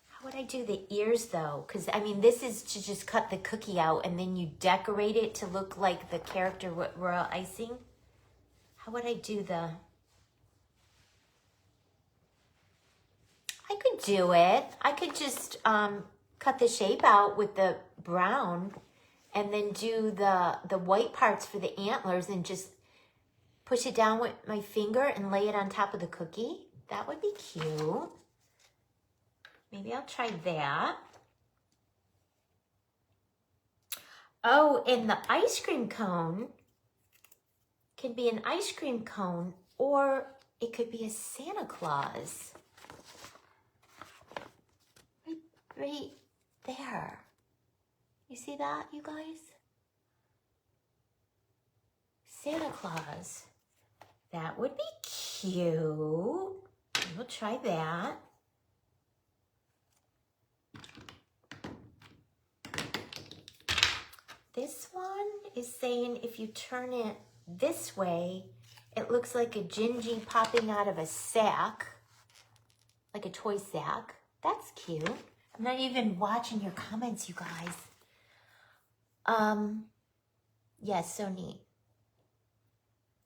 A: How would I do the ears though? Because I mean, this is to just cut the cookie out and then you decorate it to look like the character with royal icing. How would I do the... I could do it. I could just cut the shape out with the brown and then do the white parts for the antlers and just push it down with my finger and lay it on top of the cookie. That would be cute. Maybe I'll try that. Oh, and the ice cream cone can be an ice cream cone, or it could be a Santa Claus. Right there. You see that, you guys? Santa Claus. That would be cute. We'll try that. This one is saying if you turn it this way, it looks like a gingy popping out of a sack, like a toy sack. That's cute. I'm not even watching your comments, you guys. Yes, so neat.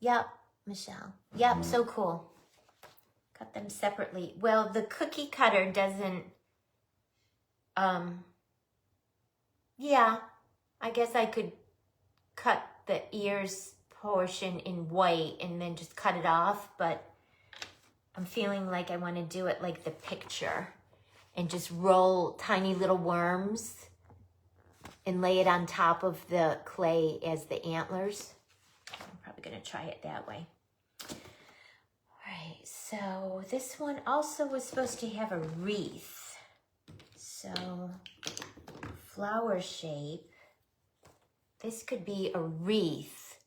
A: Yep, Michelle. Yep, so cool. Cut them separately. Well, the cookie cutter doesn't, yeah, I guess I could cut the ears portion in white and then just cut it off, but I'm feeling like I want to do it like the picture and just roll tiny little worms and lay it on top of the clay as the antlers. I'm probably going to try it that way. All right, so this one also was supposed to have a wreath. So flower shape. This could be a wreath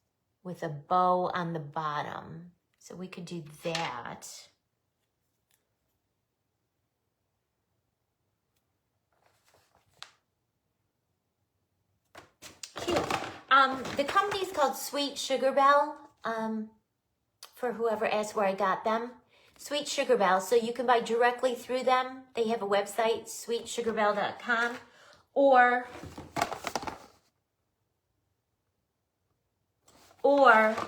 A: with a bow on the bottom. So we could do that. Cute. The company's called Sweet Sugar Bell. For whoever asked where I got them. Sweet Sugar Bell. So you can buy directly through them. They have a website, sweetsugarbell.com. Or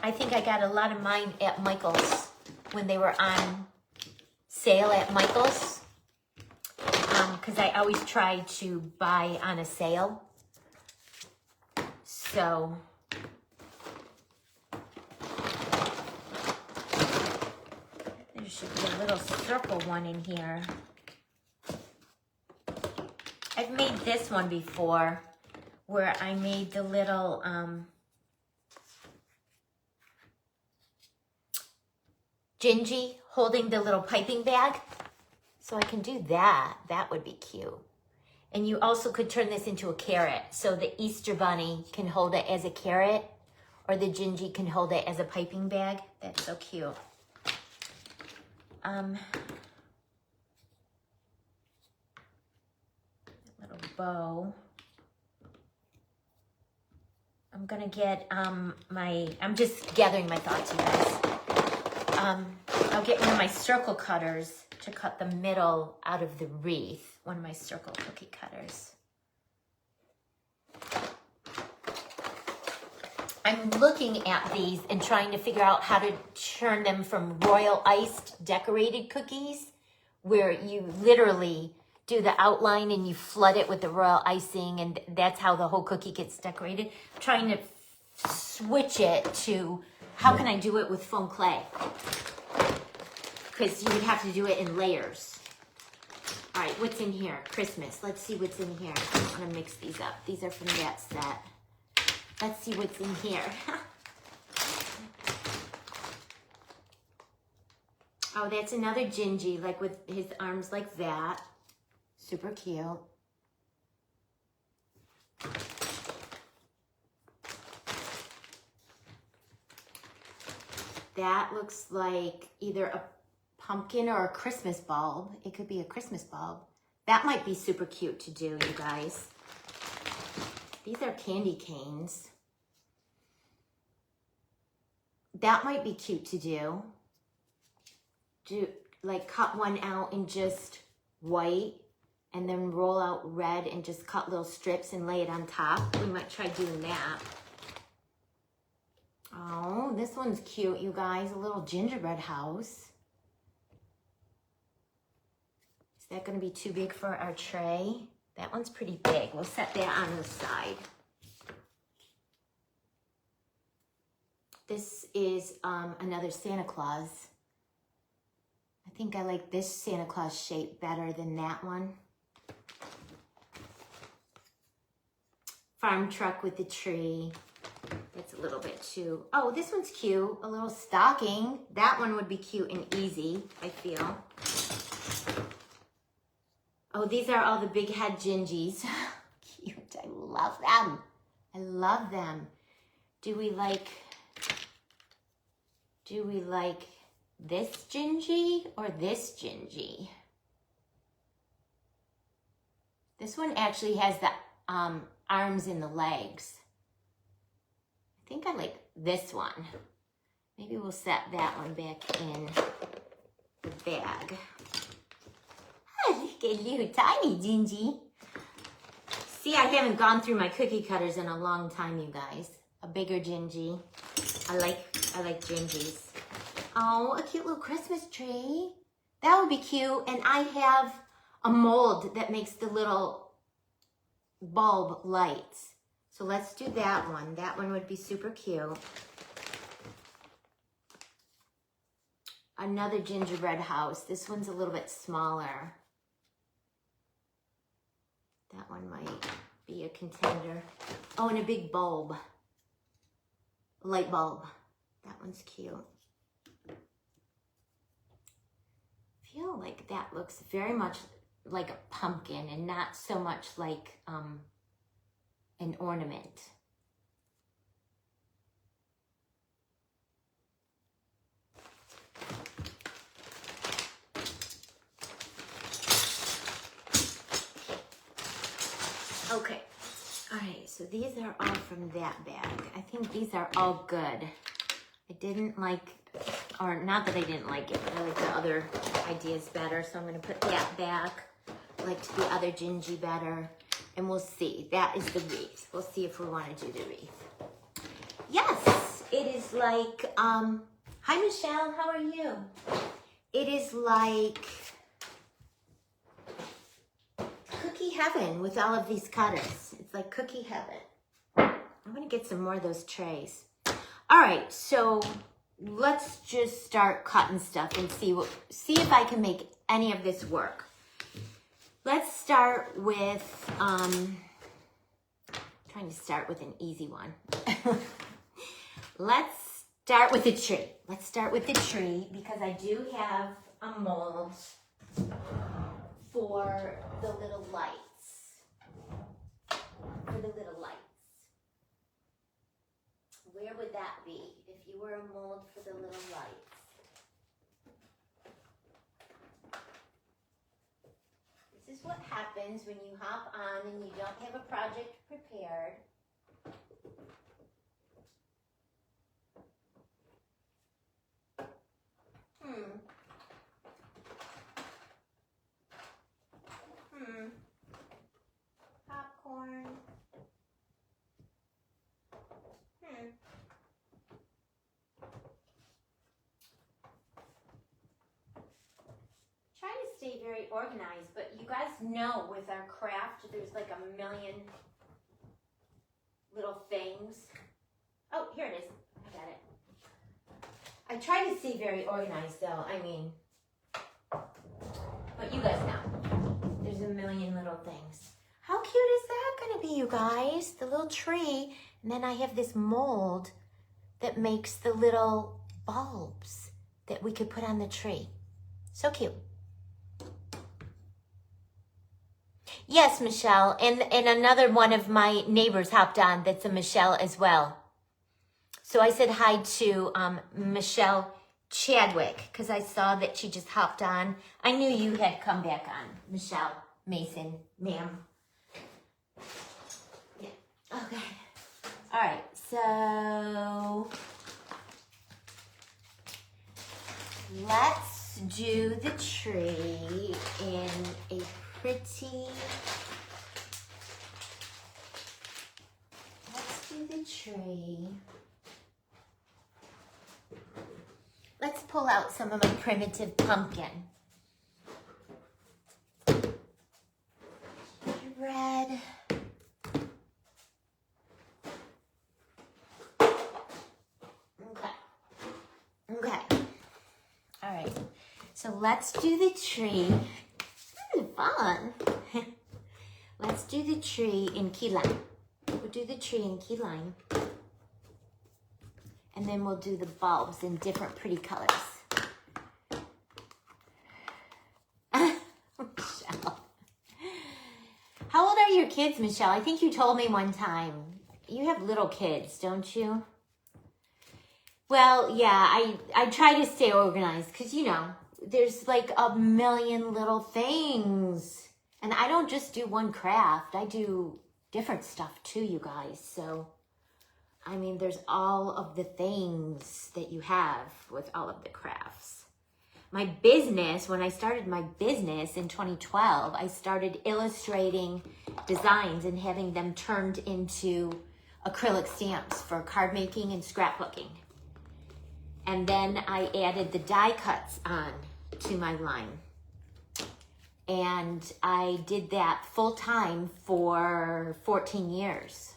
A: I think I got a lot of mine at Michael's when they were on sale at Michael's. Because I always try to buy on a sale. So there should be a little circle one in here. I've made this one before where I made the little Gingy holding the little piping bag. So I can do that. That would be cute. And you also could turn this into a carrot. So the Easter Bunny can hold it as a carrot, or the Gingy can hold it as a piping bag. That's so cute. Little bow. I'm gonna get I'm just gathering my thoughts, you guys. I'll get one of my circle cutters to cut the middle out of the wreath. One of my circle cookie cutters. I'm looking at these and trying to figure out how to turn them from royal iced decorated cookies, where you literally do the outline and you flood it with the royal icing, and that's how the whole cookie gets decorated. I'm trying to switch it to how can I do it with foam clay? Because you would have to do it in layers. All right, what's in here? Christmas. Let's see what's in here. I'm gonna mix these up. These are from that set. Let's see what's in here. Oh, that's another Gingy, like with his arms like that. Super cute. That looks like either a pumpkin or a Christmas bulb. It could be a Christmas bulb. That might be super cute to do, you guys. These are candy canes. That might be cute to do. Like cut one out in just white and then roll out red and just cut little strips and lay it on top. We might try doing that. Oh, this one's cute, you guys. A little gingerbread house. Is that going to be too big for our tray? That one's pretty big. We'll set that on the side. This is another Santa Claus. I think I like this Santa Claus shape better than that one. Farm truck with the tree. It's a little bit too... Oh, this one's cute. A little stocking. That one would be cute and easy, I feel. Oh, these are all the big head Gingies. Cute. I love them. I love them. Do we like this Gingy or this Gingy? This one actually has the arms and the legs. I think I like this one. Maybe we'll set that one back in the bag. Oh, look at you, tiny Gingy. See, I haven't gone through my cookie cutters in a long time, you guys. A bigger Gingy. I like Gingies. Oh, a cute little Christmas tree. That would be cute. And I have a mold that makes the little bulb lights. So let's do that one. That one would be super cute. another gingerbread house. This one's a little bit smaller. That one might be a contender. Oh, and a big bulb. A light bulb. That one's cute. I feel like that looks very much like a pumpkin and not so much like an ornament. Okay, all right, so these are all from that bag. I think these are all good. I didn't like, or not that I didn't like it, but I like the other ideas better, so I'm gonna put that back. I liked the other gingy better, and we'll see. That is the wreath. We'll see if we wanna do the wreath. Yes, it is like, hi Michelle, how are you? It is like cookie heaven with all of these cutters. It's like cookie heaven. I'm gonna get some more of those trays. All right, so let's just start cutting stuff and see if I can make any of this work. Let's start with, trying to start with an easy one. Let's start with the tree. Let's start with the tree because I do have a mold for the little lights. Where would that be if you were a mold for the little lights? This is what happens when you hop on and you don't have a project prepared. Popcorn. Try to stay very organized, but you guys know with our craft, there's like a million little things. Oh, here it is. I got it. I try to stay very organized though. I mean, but you guys know, there's a million little things. How cute is that gonna be, you guys? The little tree, and then I have this mold that makes the little bulbs that we could put on the tree. So cute. Yes, Michelle, and another one of my neighbors hopped on that's a Michelle as well. So I said hi to Michelle Chadwick because I saw that she just hopped on. I knew you had come back on, Michelle Mason, ma'am. Yeah, okay. All right, so let's do the tree in a pretty, let's do the tree. Let's pull out some of my primitive pumpkin. Red. Okay. All right. So let's do the tree. Fun. Let's do the tree in key lime. We'll do the tree in key lime. And then we'll do the bulbs in different pretty colors. Michelle. How old are your kids, Michelle? I think you told me one time. You have little kids, don't you? Well, yeah, I try to stay organized because, you know, there's like a million little things. And I don't just do one craft. I do different stuff too, you guys. So, I mean, there's all of the things that you have with all of the crafts. My business, when I started my business in 2012, I started illustrating designs and having them turned into acrylic stamps for card making and scrapbooking. And then I added the die cuts on to my line. And I did that full time for 14 years.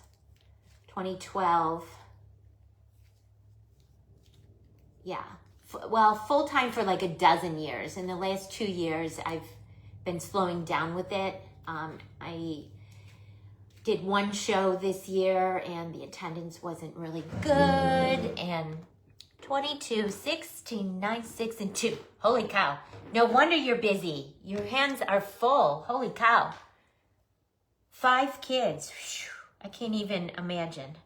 A: 2012. Yeah, well, full-time for like a dozen years. In the last 2 years, I've been slowing down with it. I did one show this year and the attendance wasn't really good. And 22, 16, 9, 6, and 2. Holy cow. No wonder you're busy. Your hands are full. Holy cow. 5 kids. Whew. I can't even imagine.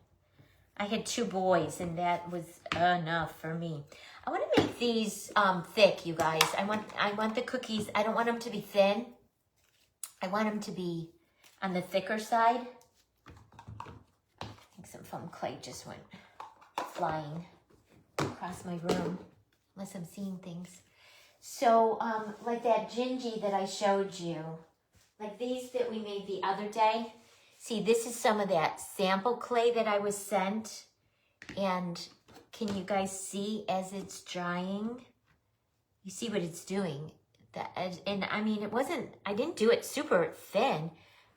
A: I had 2 boys and that was enough for me. I want to make these thick, you guys. I want the cookies. I don't want them to be thin. I want them to be on the thicker side. I think some foam clay just went flying across my room, unless I'm seeing things. So, like that gingy that I showed you, like these that we made the other day. See, this is some of that sample clay that I was sent. And can you guys see as it's drying? You see what it's doing. And I mean, I didn't do it super thin,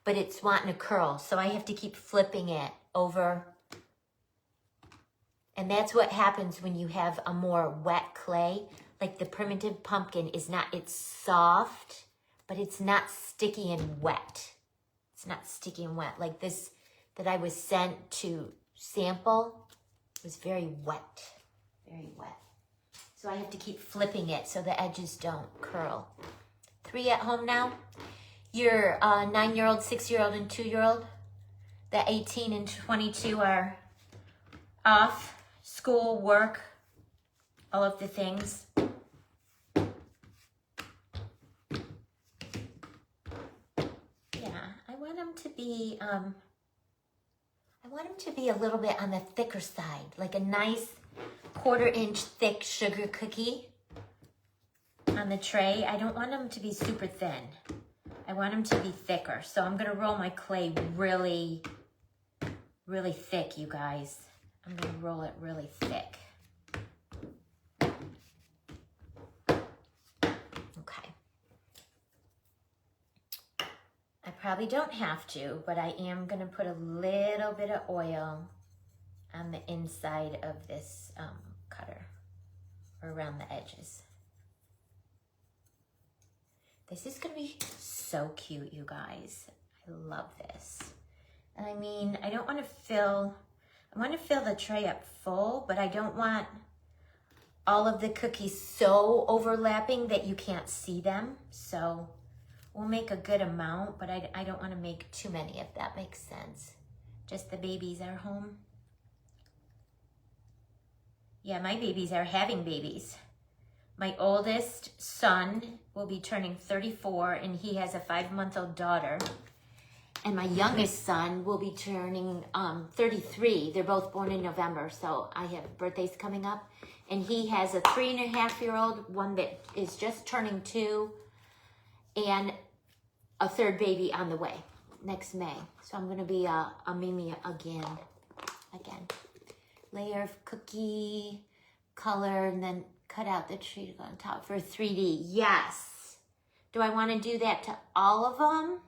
A: but it's wanting to curl. So I have to keep flipping it over. And that's what happens when you have a more wet clay. Like the primitive pumpkin is not, it's soft, but it's not sticky and wet. It's not sticky and wet. Like this that I was sent to sample was very wet, very wet. So I have to keep flipping it so the edges don't curl. 3 at home now. Your 9-year-old, 6-year-old, and 2-year-old. The 18 and 22 are off. School, work, all of the things. Yeah, I want them to be, a little bit on the thicker side, like a nice 1/4 inch thick sugar cookie on the tray. I don't want them to be super thin. I want them to be thicker. So I'm gonna roll my clay really, really thick, you guys. I'm going to roll it really thick. Okay. I probably don't have to, but I am going to put a little bit of oil on the inside of this cutter, or around the edges. This is going to be so cute, you guys. I love this. And I mean, I want to fill the tray up full, but I don't want all of the cookies so overlapping that you can't see them. So we'll make a good amount, but I don't want to make too many, if that makes sense. Just the babies are home. Yeah, my babies are having babies. My oldest son will be turning 34, and he has a 5-month-old daughter. And my youngest son will be turning 33. They're both born in November, so I have birthdays coming up. And he has a 3.5-year-old, one that is just turning 2, and a 3rd baby on the way next May. So I'm going to be a Mimi again. Layer of cookie color, and then cut out the tree to go on top for 3D. Yes. Do I want to do that to all of them?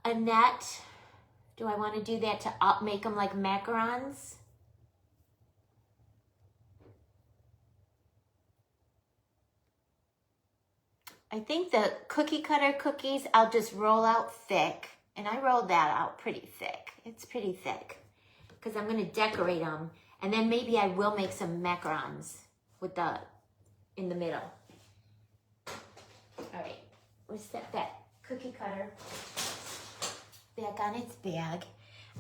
A: Annette, do I want to do that to make them like macarons? I think the cookie cutter cookies, I'll just roll out thick. And I rolled that out pretty thick. It's pretty thick. Because I'm going to decorate them. And then maybe I will make some macarons with in the middle. All right. We'll set that cookie cutter back on its bag.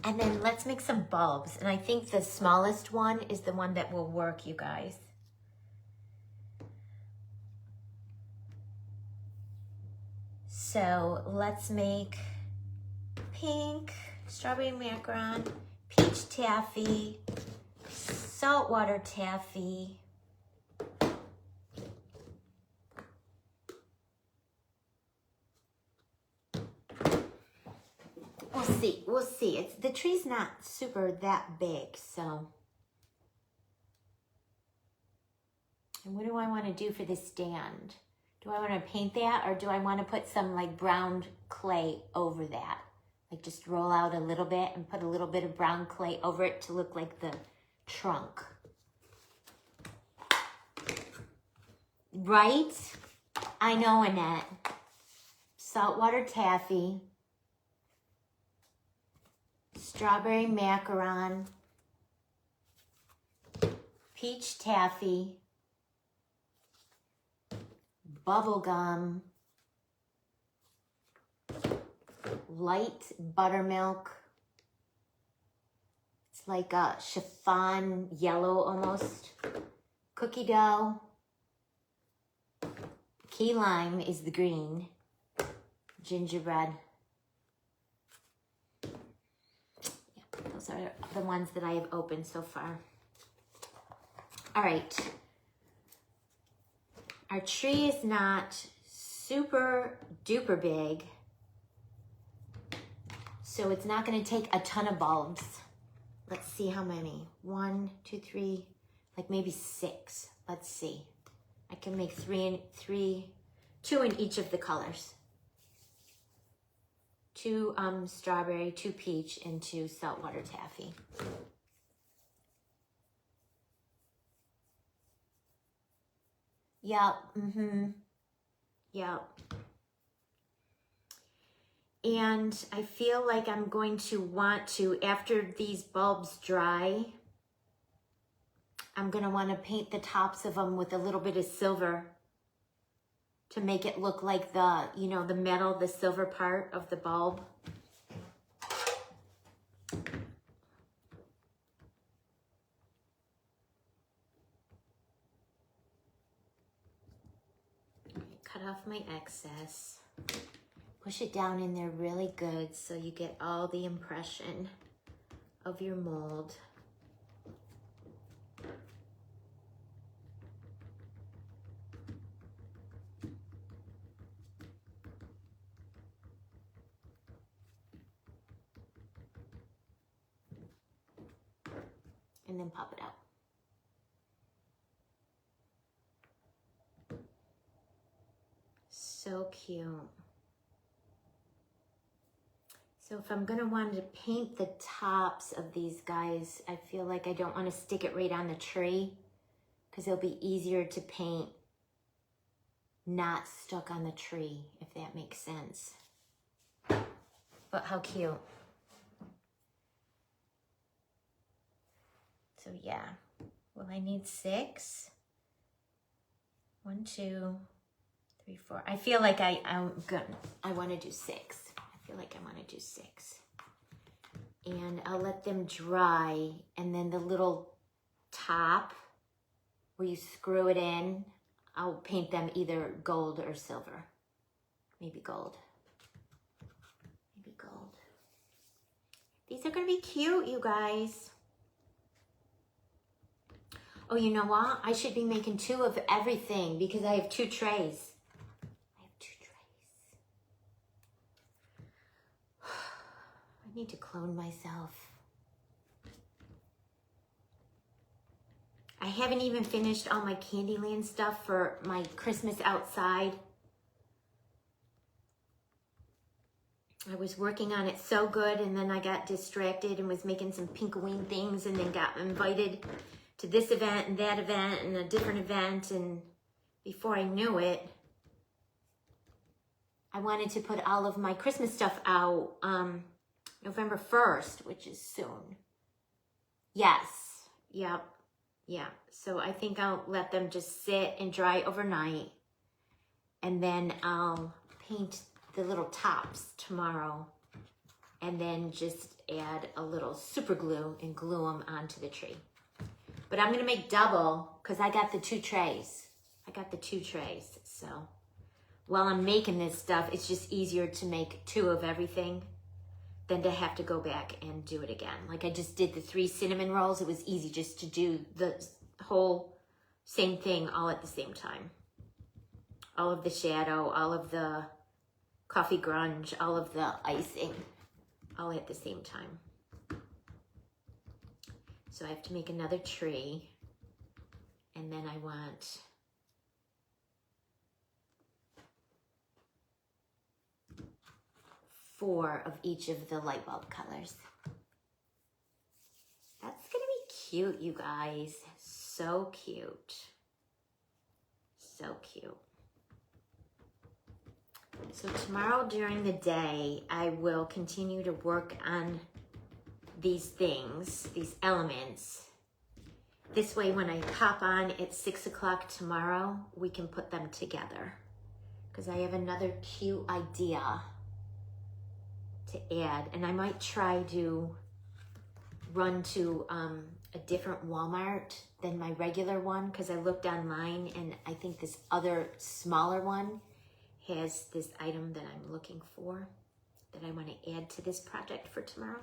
A: And then let's make some bulbs. And I think the smallest one is the one that will work, you guys. So let's make pink, strawberry macaron, peach taffy, saltwater taffy, We'll see. The tree's not super that big, so. And what do I want to do for the stand? Do I want to paint that, or do I want to put some like brown clay over that? Like just roll out a little bit and put a little bit of brown clay over it to look like the trunk. Right? I know, Annette. Saltwater taffy. Strawberry macaron. Peach taffy. Bubble gum. Light buttermilk. It's like a chiffon yellow almost. Cookie dough. Key lime is the green. Gingerbread. Yeah, those are the ones that I have opened so far. All right. Our tree is not super duper big, so it's not going to take a ton of bulbs. Let's see how many. 1, 2, 3, like maybe 6. Let's see. I can make 2 in each of the colors. 2 strawberry, 2 peach, and 2 saltwater taffy. Yep, yep. And I feel like I'm going to want to, after these bulbs dry, I'm going to want to paint the tops of them with a little bit of silver to make it look like the, you know, the metal, the silver part of the bulb. Cut off my excess. Push it down in there really good so you get all the impression of your mold. And then pop it out. So cute. So if I'm gonna want to paint the tops of these guys, I feel like I don't want to stick it right on the tree because it'll be easier to paint not stuck on the tree, if that makes sense. But how cute. So yeah, well, I need 6. 1, 2, 3, 4. I feel like I want to do 6. I feel like I want to do 6. And I'll let them dry, and then the little top where you screw it in, I'll paint them either gold or silver. Maybe gold. Maybe gold. These are going to be cute, you guys. Oh, you know what? I should be making 2 of everything because I have 2 trays. I need to clone myself. I haven't even finished all my Candyland stuff for my Christmas outside. I was working on it so good, and then I got distracted and was making some Pinkoween things, and then got invited to this event and that event and a different event, and before I knew it, I wanted to put all of my Christmas stuff out November 1st, which is soon. Yes, yep, yeah. So I think I'll let them just sit and dry overnight, and then I'll paint the little tops tomorrow, and then just add a little super glue and glue them onto the tree. But I'm gonna make double because I got the 2 trays. So while I'm making this stuff, it's just easier to make 2 of everything than to have to go back and do it again. Like I just did the 3 cinnamon rolls. It was easy just to do the whole same thing all at the same time. All of the shadow, all of the coffee grunge, all of the icing, all at the same time. So I have to make another tree, and then I want 4 of each of the light bulb colors. That's gonna be cute, you guys. So cute. So cute. So tomorrow during the day, I will continue to work on these things, these elements. This way, when I pop on at 6 o'clock tomorrow, we can put them together. Because I have another cute idea to add. And I might try to run to a different Walmart than my regular one, because I looked online and I think this other smaller one has this item that I'm looking for that I want to add to this project for tomorrow.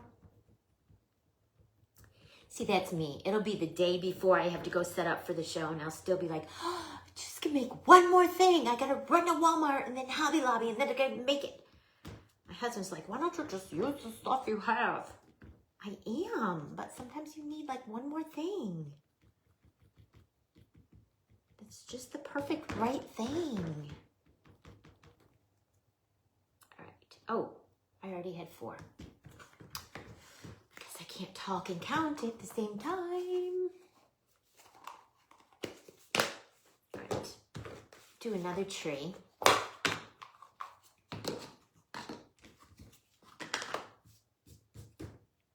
A: See, that's me. It'll be the day before I have to go set up for the show, and I'll still be like, oh, I just can make one more thing. I gotta run to Walmart and then Hobby Lobby, and then I gotta make it. My husband's like, why don't you just use the stuff you have? I am, but sometimes you need like one more thing. It's just the perfect right thing. All right. Oh, I already had 4. Because I can't talk and count at the same time. All right. Do another tree.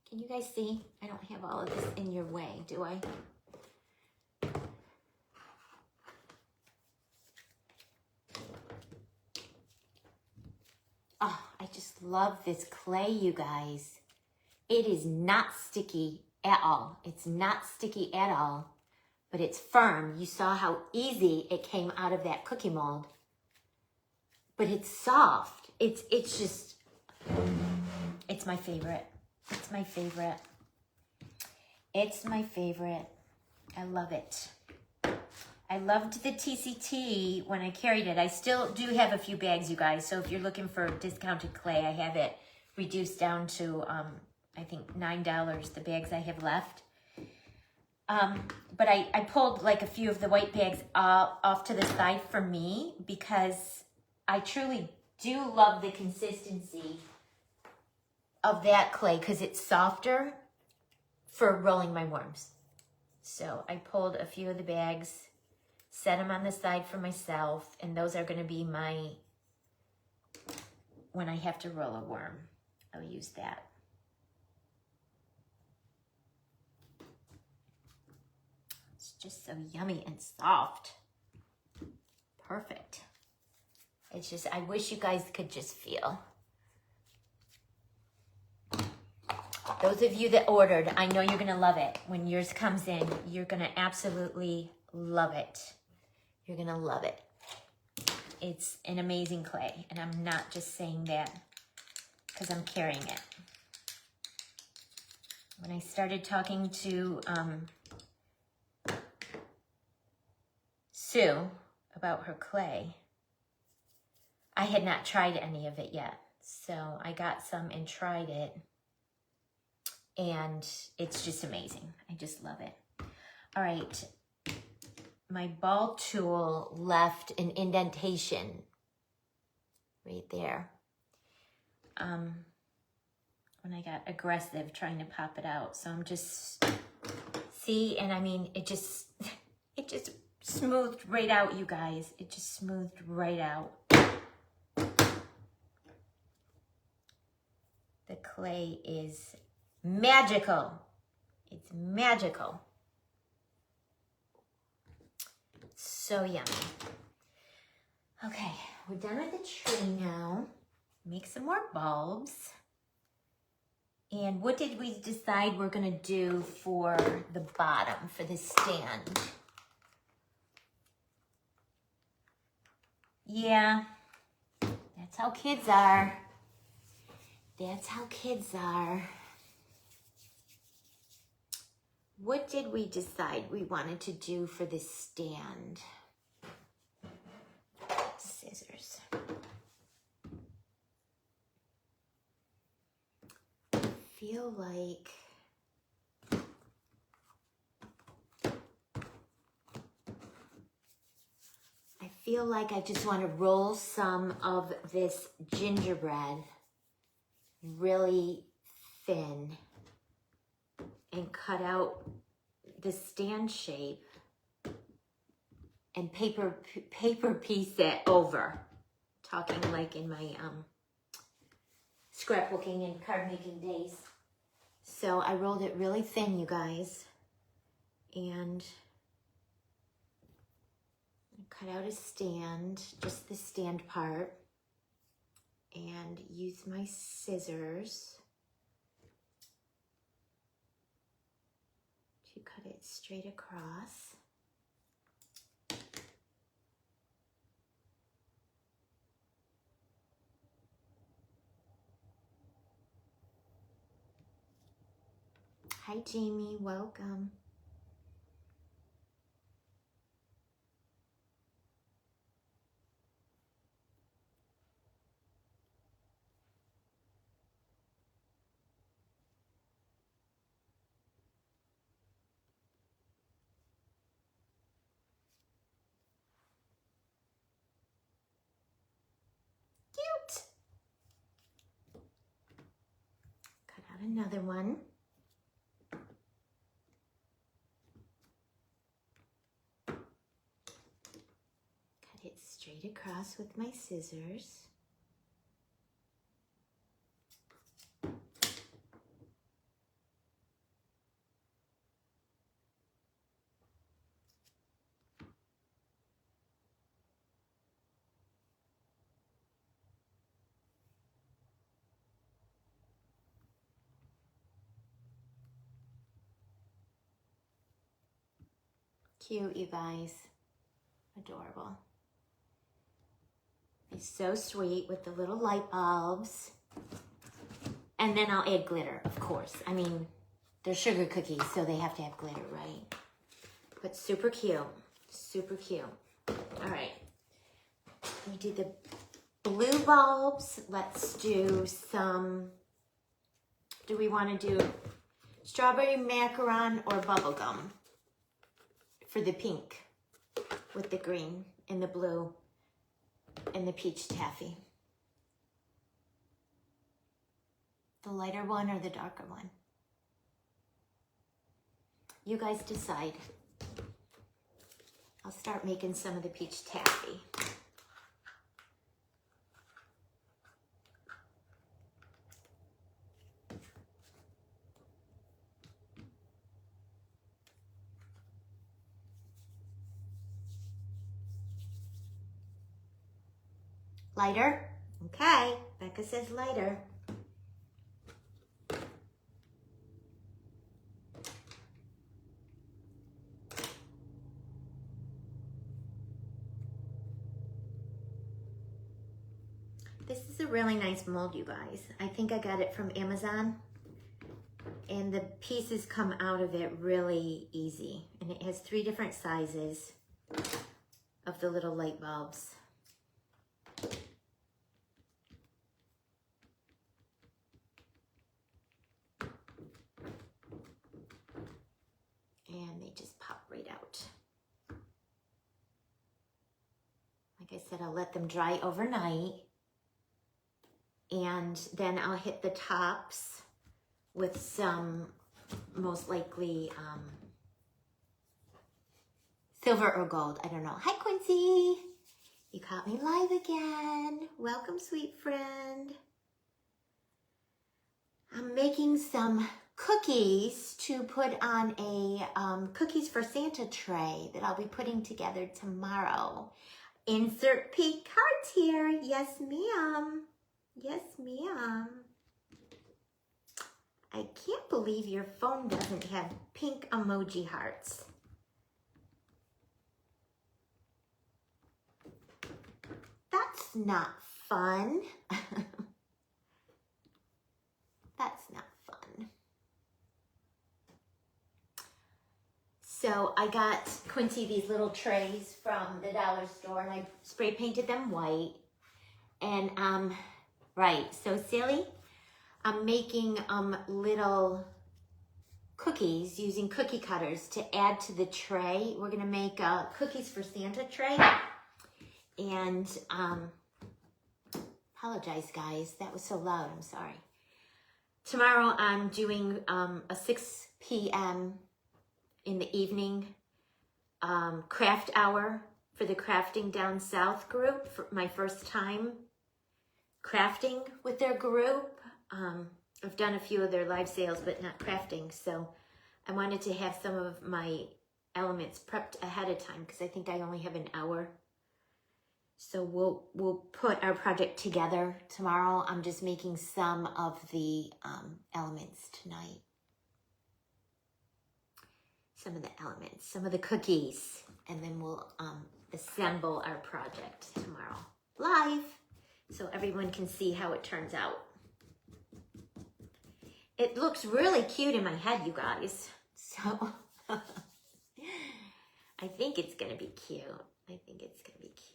A: Can you guys see? I don't have all of this in your way, do I? Oh, I just love this clay, you guys. It is not sticky at all. It's not sticky at all, but it's firm. You saw how easy it came out of that cookie mold. But it's soft. It's just, it's my favorite. It's my favorite. It's my favorite. I love it. I loved the TCT when I carried it. I still do have a few bags, you guys. So if you're looking for discounted clay, I have it reduced down to, I think, $9, the bags I have left. But I pulled like a few of the white bags off to the side for me because I truly do love the consistency of that clay because it's softer for rolling my worms. So I pulled a few of the bags, set them on the side for myself, and those are going to be my, when I have to roll a worm, I'll use that. It's just so yummy and soft. Perfect. It's just, I wish you guys could just feel. Those of you that ordered, I know you're going to love it. When yours comes in, you're going to absolutely love it. You're going to love it. It's an amazing clay, and I'm not just saying that because I'm carrying it. When I started talking to Sue about her clay, I had not tried any of it yet. So I got some and tried it. And it's just amazing. I just love it. All right. My ball tool left an indentation right there. When I got aggressive trying to pop it out. So I'm just, see, and I mean, it just smoothed right out, you guys. It just smoothed right out. The clay is magical. It's magical. So yummy. Okay, we're done with the tree now. Make some more bulbs. And what did we decide we're gonna do for the bottom, for the stand? Yeah, that's how kids are. That's how kids are. What did we decide we wanted to do for this stand? Scissors. I feel like I just want to roll some of this gingerbread really thin and cut out the stand shape and paper piece it over. Talking like in my scrapbooking and card making days. So I rolled it really thin, you guys, and cut out a stand, just the stand part, and use my scissors to cut it straight across. Hi, Jamie, welcome. Cute. Cut out another one. Straight across with my scissors. Cute, you guys. Adorable. It's so sweet with the little light bulbs. And then I'll add glitter, of course. I mean, they're sugar cookies, so they have to have glitter, right? But super cute. Super cute. All right. We did the blue bulbs. Let's do some, do we want to do strawberry macaron or bubblegum for the pink with the green and the blue and the peach taffy? The lighter one or the darker one? You guys decide. I'll start making some of the peach taffy. Lighter? Okay, Becca says lighter. This is a really nice mold, you guys. I think I got it from Amazon. And the pieces come out of it really easy. And it has 3 different sizes of the little light bulbs. And they just pop right out. Like I said, I'll let them dry overnight. And then I'll hit the tops with some, most likely, silver or gold. I don't know. Hi, Quincy. You caught me live again. Welcome, sweet friend. I'm making some cookies to put on a cookies for Santa tray that I'll be putting together tomorrow. Insert pink cards here. Yes, ma'am. Yes, ma'am. I can't believe your phone doesn't have pink emoji hearts. That's not fun. That's not fun. So I got Quincy these little trays from the dollar store and I spray painted them white. And right, so Sally, I'm making little cookies using cookie cutters to add to the tray. We're gonna make a cookies for Santa tray. And apologize guys, that was so loud, I'm sorry. Tomorrow I'm doing a 6 p.m. in the evening craft hour for the Crafting Down South group, for my first time crafting with their group. I've done a few of their live sales, but not crafting. So I wanted to have some of my elements prepped ahead of time because I think I only have an hour. So we'll put our project together tomorrow. I'm just making some of the elements tonight. Some of the elements, some of the cookies, and then we'll assemble our project tomorrow live so everyone can see how it turns out. It looks really cute in my head, you guys. So I think it's gonna be cute. I think it's gonna be cute.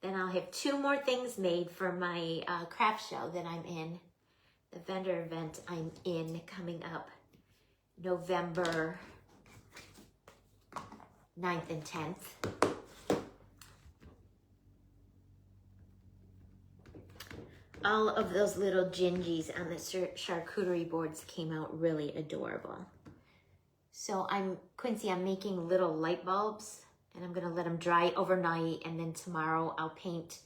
A: Then I'll have 2 more things made for my craft show that I'm in, the vendor event I'm in coming up November 9th and 10th. All of those little gingies on the charcuterie boards came out really adorable. So Quincy, I'm making little light bulbs and I'm gonna let them dry overnight, and then tomorrow I'll paint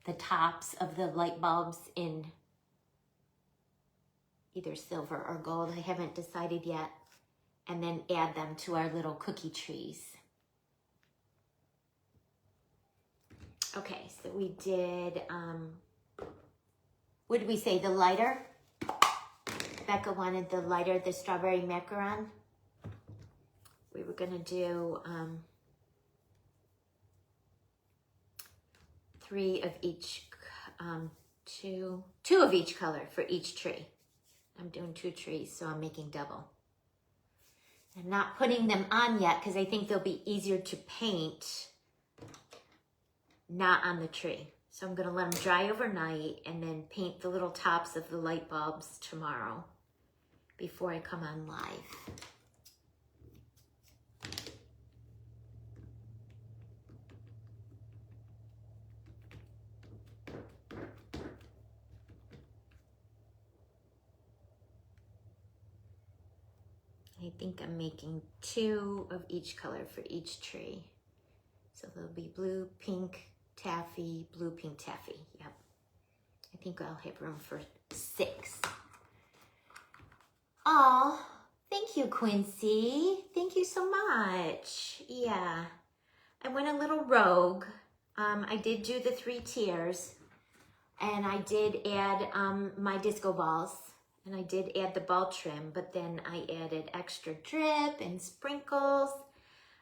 A: the tops of the light bulbs in either silver or gold. I haven't decided yet. And then add them to our little cookie trees. Okay, so we did, what did we say, the lighter? Becca wanted the lighter, the strawberry macaron. We were gonna do 3 of each, 2 of each color for each tree. I'm doing 2 trees, so I'm making double. I'm not putting them on yet because I think they'll be easier to paint not on the tree. So I'm gonna let them dry overnight and then paint the little tops of the light bulbs tomorrow before I come on live. I think I'm making 2 of each color for each tree. So there'll be blue, pink, taffy, blue, pink, taffy. Yep. I think I'll have room for 6. Oh, thank you, Quincy. Thank you so much. Yeah. I went a little rogue. I did do the 3 tiers, and I did add my disco balls, and I did add the ball trim, but then I added extra drip and sprinkles.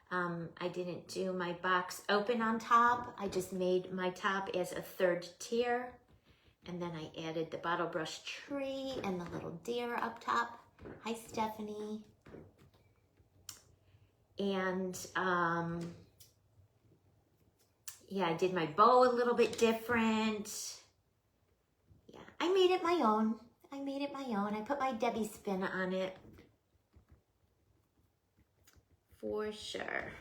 A: I didn't do my box open on top. I just made my top as a 3rd tier. And then I added the bottle brush tree and the little deer up top. Hi, Stephanie. And yeah, I did my bow a little bit different. Yeah, I made it my own. I made it my own. I put my Debbie spin on it. For sure.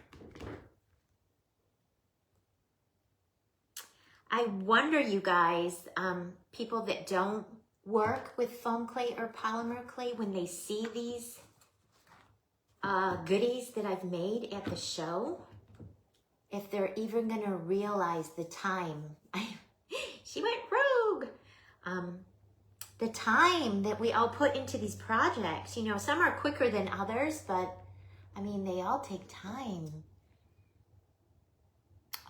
A: I wonder, you guys, people that don't work with foam clay or polymer clay, when they see these goodies that I've made at the show, if they're even gonna realize the time. She went rogue. The time that we all put into these projects. You know, some are quicker than others, but I mean, they all take time.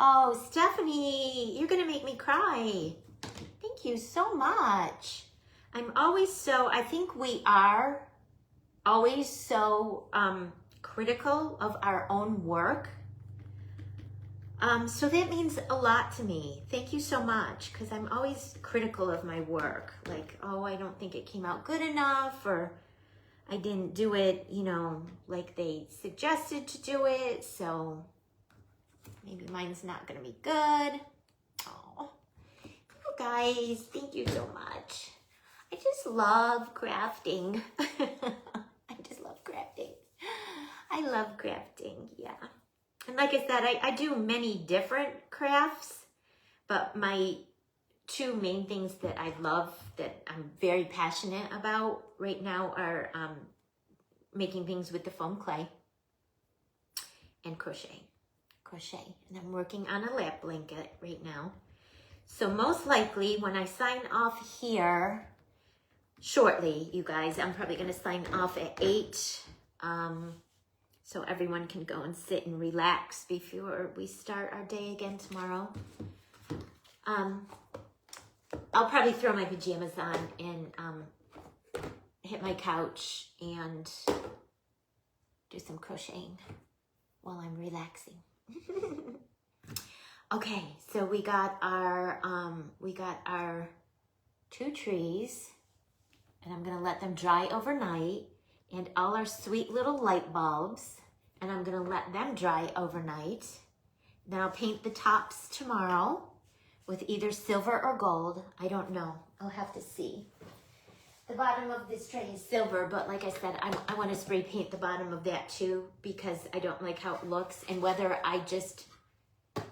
A: Oh, Stephanie, you're gonna make me cry. Thank you so much. I'm always so, I think we are always so critical of our own work. So that means a lot to me. Thank you so much, because I'm always critical of my work. Like, oh, I don't think it came out good enough, or I didn't do it, you know, like they suggested to do it, so maybe mine's not gonna be good. Oh, you guys, thank you so much. I just love crafting. I just love crafting. I love crafting, yeah. And like I said, I do many different crafts, but my two main things that I love, that I'm very passionate about right now, are making things with the foam clay and crochet. And I'm working on a lap blanket right now. So most likely when I sign off here shortly, you guys, I'm probably going to sign off at 8, so everyone can go and sit and relax before we start our day again tomorrow. I'll probably throw my pajamas on and hit my couch and do some crocheting while I'm relaxing. Okay, so we got our 2 trees, and I'm gonna let them dry overnight, and all our sweet little light bulbs, and I'm gonna let them dry overnight. Then I'll paint the tops tomorrow with either silver or gold. I don't know, I'll have to see. The bottom of this tray is silver, but like I said, I want to spray paint the bottom of that too, because I don't like how it looks. And whether I just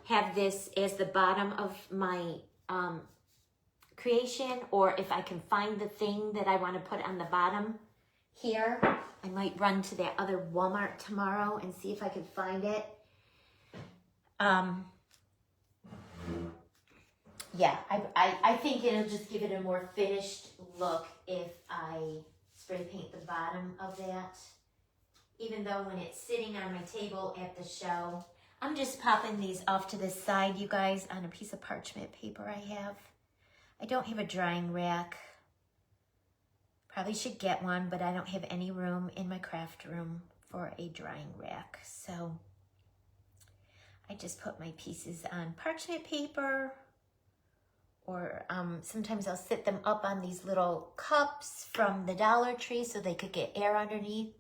A: have this as the bottom of my creation, or if I can find the thing that I want to put on the bottom here, I might run to that other Walmart tomorrow and see if I can find it. Yeah, I think it'll just give it a more finished look if I spray paint the bottom of that. Even though when it's sitting on my table at the show, I'm just popping these off to the side, you guys, on a piece of parchment paper I have. I don't have a drying rack. Probably should get one, but I don't have any room in my craft room for a drying rack. So I just put my pieces on parchment paper, or sometimes I'll sit them up on these little cups from the Dollar Tree so they could get air underneath.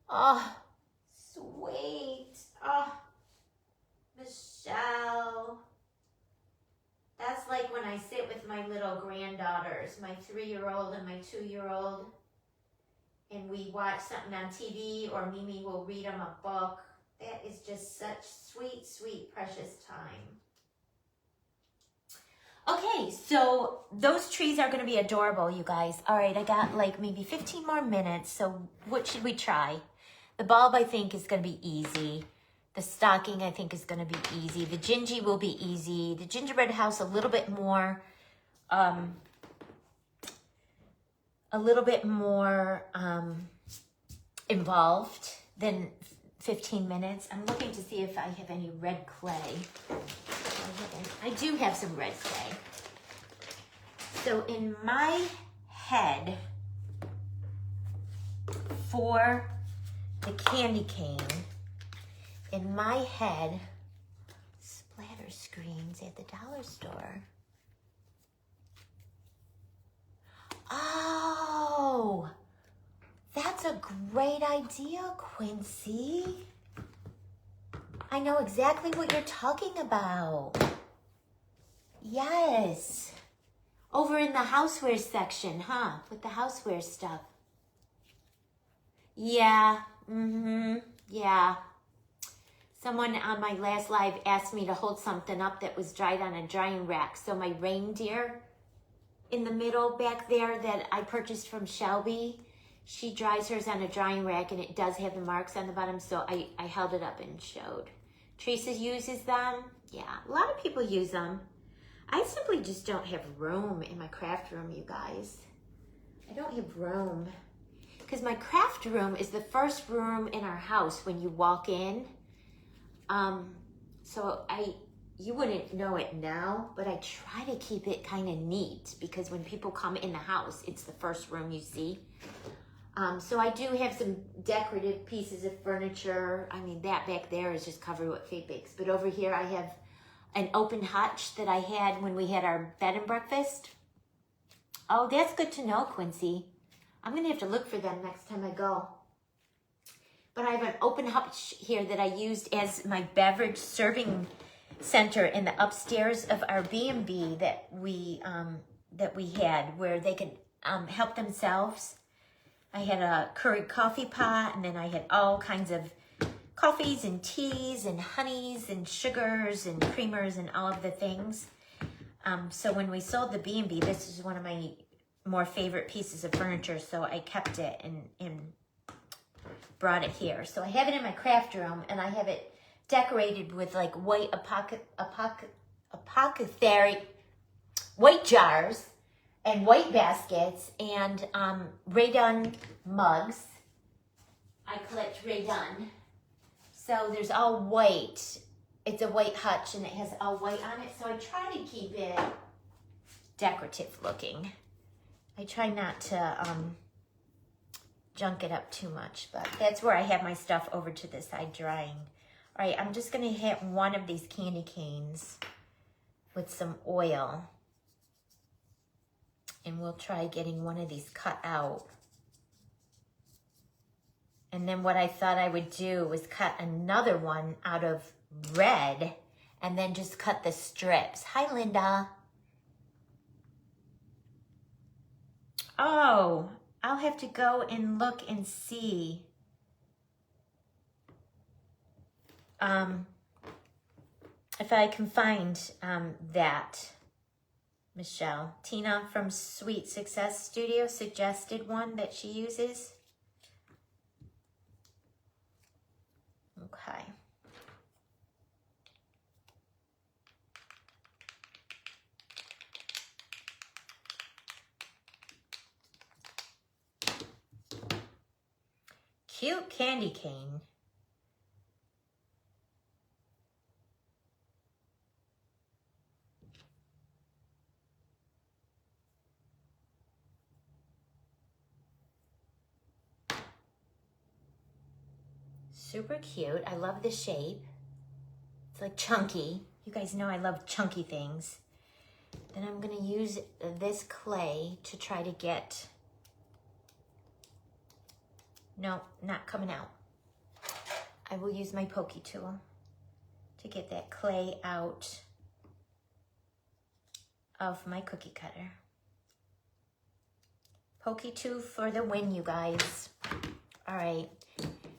A: Oh, sweet. Oh, Michelle. That's like when I sit with my little granddaughters, my 3-year-old and my 2-year-old, and we watch something on TV, or Mimi will read them a book. That is just such sweet, sweet, precious time. Okay, so those trees are going to be adorable, you guys. All right, I got like maybe 15 more minutes, so what should we try? The bulb, I think, is going to be easy. The stocking, I think, is going to be easy. The gingy will be easy. The gingerbread house, a little bit more involved than 15 minutes. I'm looking to see if I have any red clay. I do have some red clay. So in my head, for the candy cane, in my head, splatter screens at the dollar store. Oh, that's a great idea, Quincy. I know exactly what you're talking about. Yes. Over in the houseware section, huh? With the houseware stuff. Yeah. Yeah. Someone on my last live asked me to hold something up that was dried on a drying rack. So my reindeer in the middle back there that I purchased from Shelby, she dries hers on a drying rack, and it does have the marks on the bottom. So I held it up and showed. Teresa uses them. Yeah, a lot of people use them. I simply just don't have room in my craft room, you guys. I don't have room. Because my craft room is the first room in our house when you walk in. So you wouldn't know it now, but I try to keep it kind of neat, because when people come in the house, it's the first room you see. So I do have some decorative pieces of furniture. I mean, that back there is just covered with fake bakes. But over here I have an open hutch that I had when we had our bed and breakfast. Oh, that's good to know, Quincy. I'm going to have to look for them next time I go. But I have an open hutch here that I used as my beverage serving center in the upstairs of our B&B that we had, where they could help themselves. I had a Keurig coffee pot, and then I had all kinds of coffees and teas and honeys and sugars and creamers and all of the things. So when we sold the B&B, this is one of my more favorite pieces of furniture, so I kept it and brought it here. So I have it in my craft room, and I have it decorated with like white apothecary, white jars and white baskets and Raydon mugs. I collect Raydon. So there's all white. It's a white hutch and it has all white on it. So I try to keep it decorative looking. I try not to junk it up too much, but that's where I have my stuff over to the side drying. All right, I'm just gonna hit one of these candy canes with some oil, and we'll try getting one of these cut out. And then what I thought I would do was cut another one out of red and then just cut the strips. Hi, Linda. Oh, I'll have to go and look and see. If I can find that, Michelle. Tina from Sweet Success Studio suggested one that she uses. Okay. Cute candy cane. Super cute. I love the shape. It's like chunky. You guys know I love chunky things. Then I'm gonna use this clay to try to get, no, not coming out. I will use my pokey tool to get that clay out of my cookie cutter. Pokey tool for the win, you guys. All right.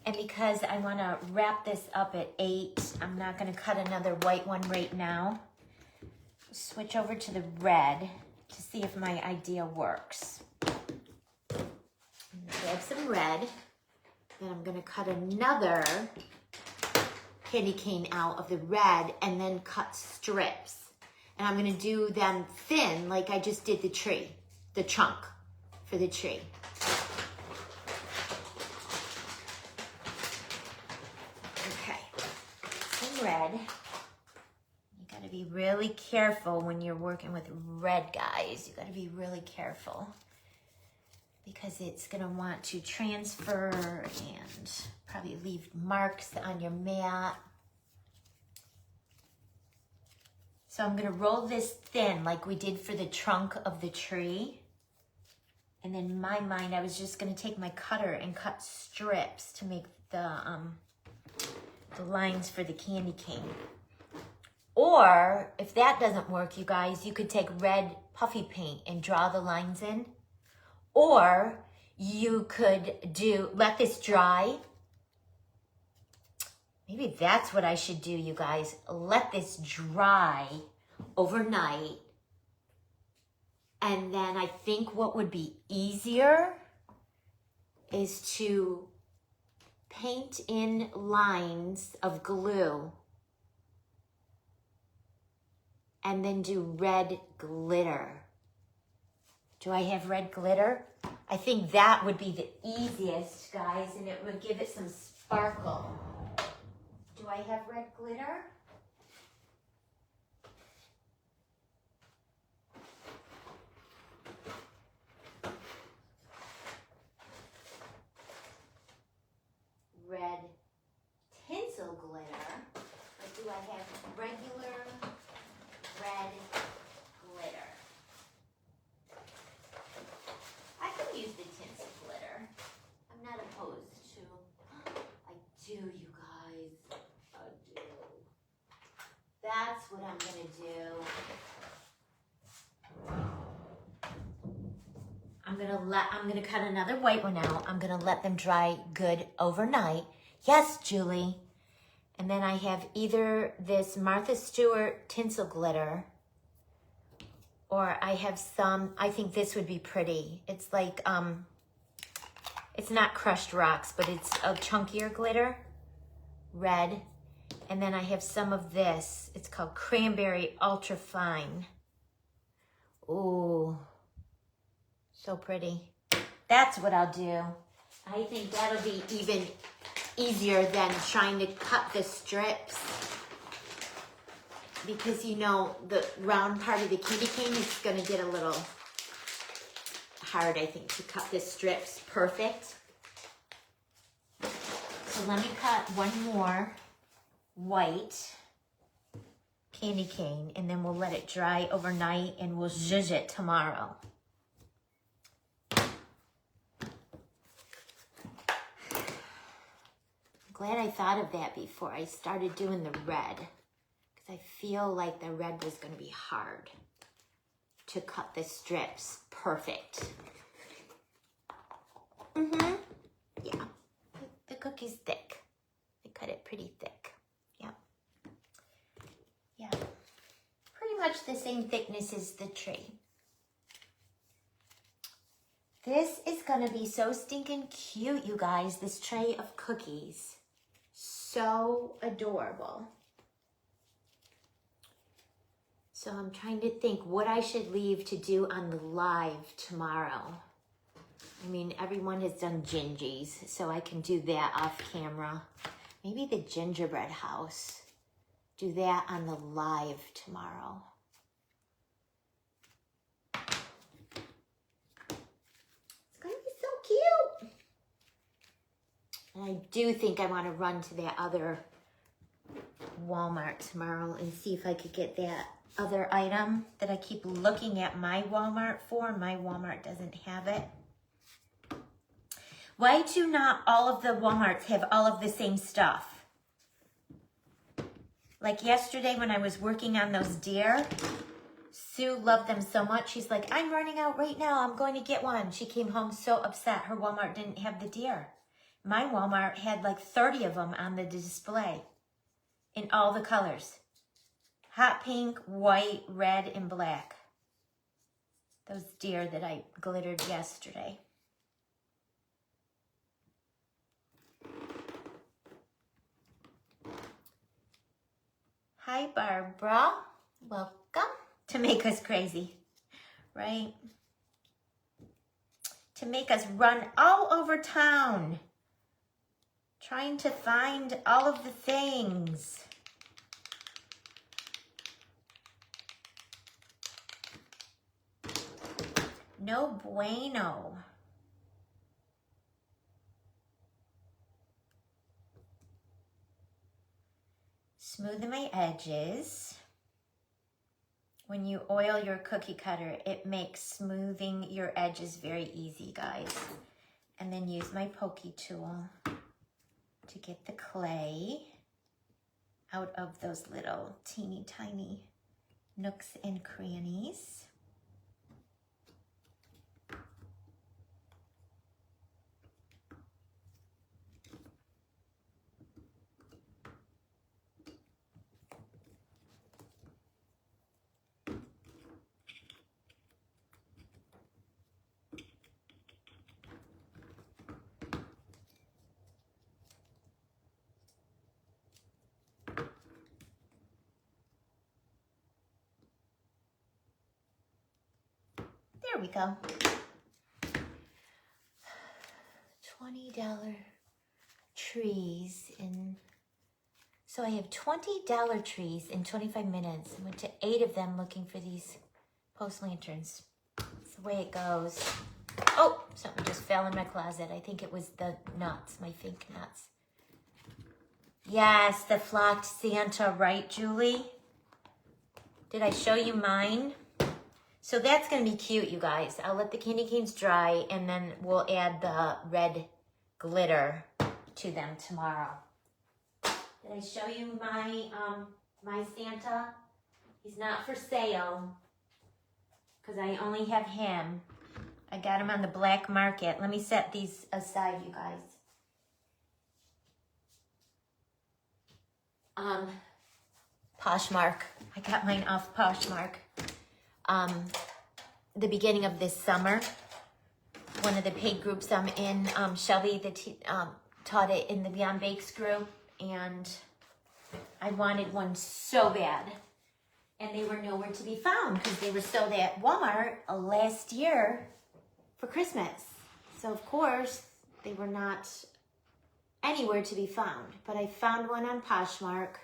A: And because I want to wrap this up at 8, I'm not going to cut another white one right now. Switch over to the red to see if my idea works. Grab some red. Then I'm going to cut another candy cane out of the red and then cut strips. And I'm going to do them thin like I just did the tree, the trunk for the tree. Red. You got to be really careful when you're working with red, guys. You got to be really careful because it's going to want to transfer and probably leave marks on your mat. So I'm going to roll this thin like we did for the trunk of the tree. And in my mind, I was just going to take my cutter and cut strips to make the lines for the candy cane. Or if that doesn't work, you guys, you could take red puffy paint and draw the lines in. Or you could let this dry. Maybe that's what I should do, you guys. Let this dry overnight. And then I think what would be easier is to paint in lines of glue and then do red glitter. Do I have red glitter? I think that would be the easiest, guys, and it would give it some sparkle. Do I have red glitter? Red tinsel glitter, or do I have regular red glitter? I can use the tinsel glitter. I'm not opposed to. I do, you guys. I do. That's what I'm gonna do. I'm gonna cut another white one out. I'm gonna let them dry good overnight. Yes, Julie. And then I have either this Martha Stewart tinsel glitter Or I have some, I think this would be pretty. It's like, it's not crushed rocks, but it's a chunkier glitter, red. And then I have some of this. It's called Cranberry Ultra Fine. Ooh, so pretty. That's what I'll do. I think that'll be even easier than trying to cut the strips. Because you know, the round part of the candy cane is gonna get a little hard, I think, to cut the strips perfect. So let me cut one more white candy cane, and then we'll let it dry overnight, and we'll zhuzh it tomorrow. I'm glad I thought of that before I started doing the red. I feel like the red was going to be hard to cut the strips perfect. Yeah, the cookie's thick. I cut it pretty thick. Yeah. Yeah. Pretty much the same thickness as the tree. This is going to be so stinking cute, you guys. This tray of cookies. So adorable. So I'm trying to think what I should leave to do on the live tomorrow. I mean, everyone has done gingies, so I can do that off camera. Maybe the gingerbread house. Do that on the live tomorrow. It's gonna be so cute. And I do think I want to run to that other Walmart tomorrow and see if I could get that other item that I keep looking at my Walmart for. My Walmart doesn't have it. Why do not all of the Walmarts have all of the same stuff? Like yesterday when I was working on those deer, Sue loved them so much. She's like, I'm running out right now. I'm going to get one. She came home so upset her Walmart didn't have the deer. My Walmart had like 30 of them on the display in all the colors. Hot pink, white, red, and black. Those deer that I glittered yesterday. Hi, Barbara. Welcome to make us crazy, right? To make us run all over town, trying to find all of the things. No bueno. Smoothing my edges. When you oil your cookie cutter, it makes smoothing your edges very easy, guys. And then use my pokey tool to get the clay out of those little teeny tiny nooks and crannies. There we go. $20 trees in, so I have $20 trees in 25 minutes. I went to 8 of them looking for these post lanterns. That's the way it goes. Oh, something just fell in my closet. I think it was the nuts, my fake nuts. Yes, the flocked Santa, right, Julie? Did I show you mine? So that's going to be cute, you guys. I'll let the candy canes dry, and then we'll add the red glitter to them tomorrow. Did I show you my my Santa? He's not for sale because I only have him. I got him on the black market. Let me set these aside, you guys. Poshmark. I got mine off Poshmark. the beginning of this summer. One of the paid groups I'm in, Shelby taught it in the Beyond Bakes group, and I wanted one so bad. And they were nowhere to be found because they were sold at Walmart last year for Christmas. So of course, they were not anywhere to be found. But I found one on Poshmark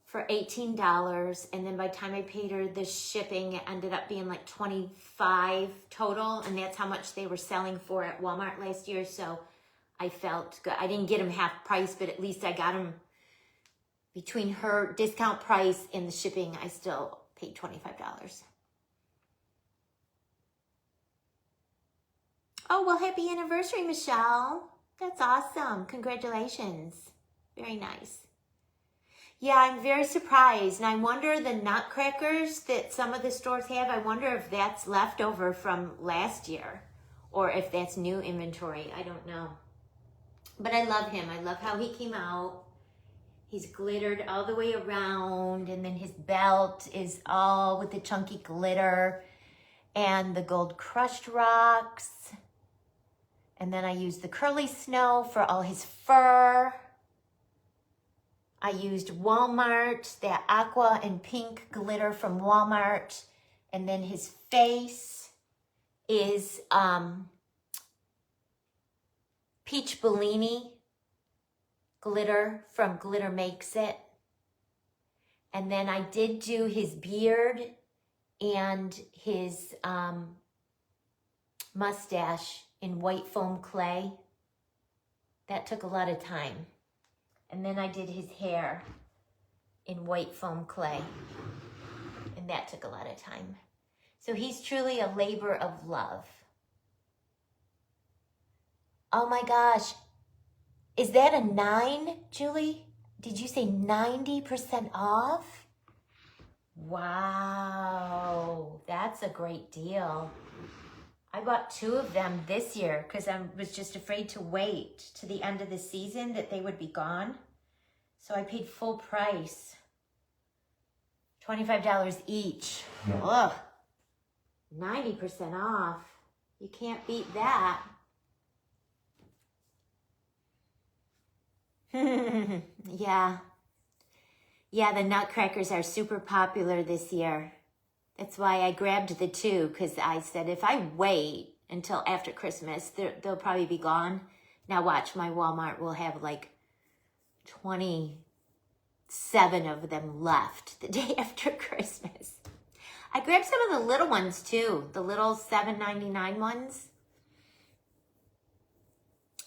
A: for $18, and then by the time I paid her the shipping, it ended up being like $25 total, and that's how much they were selling for at Walmart last year. So I felt good. I didn't get them half price, but at least I got them between her discount price and the shipping. I still paid $25. Oh, well, happy anniversary, Michelle. That's awesome. Congratulations. Very nice. Yeah, I'm very surprised. And I wonder the nutcrackers that some of the stores have, I wonder if that's leftover from last year or if that's new inventory. I don't know. But I love him. I love how he came out. He's glittered all the way around, and then his belt is all with the chunky glitter and the gold crushed rocks. And then I used the curly snow for all his fur. I used Walmart, that aqua and pink glitter from Walmart. And then his face is peach Bellini glitter from Glitter Makes It. And then I did do his beard and his mustache in white foam clay. That took a lot of time. And then I did his hair in white foam clay. And that took a lot of time. So he's truly a labor of love. Oh my gosh. Is that a 9, Julie? Did you say 90% off? Wow, that's a great deal. I bought 2 of them this year because I was just afraid to wait to the end of the season that they would be gone. So I paid full price, $25 each. Ugh, 90% off. You can't beat that. Yeah, the nutcrackers are super popular this year. That's why I grabbed the 2, because I said if I wait until after Christmas, they'll probably be gone. Now watch, my Walmart will have like 27 of them left the day after Christmas. I grabbed some of the little ones too, the little $7.99 ones.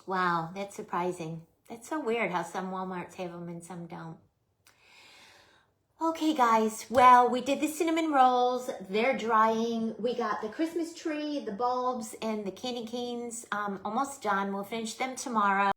A: Wow, that's surprising. That's so weird how some Walmarts have them and some don't. Okay, guys. Well, we did the cinnamon rolls. They're drying. We got the Christmas tree, the bulbs, and the candy canes almost done. We'll finish them tomorrow.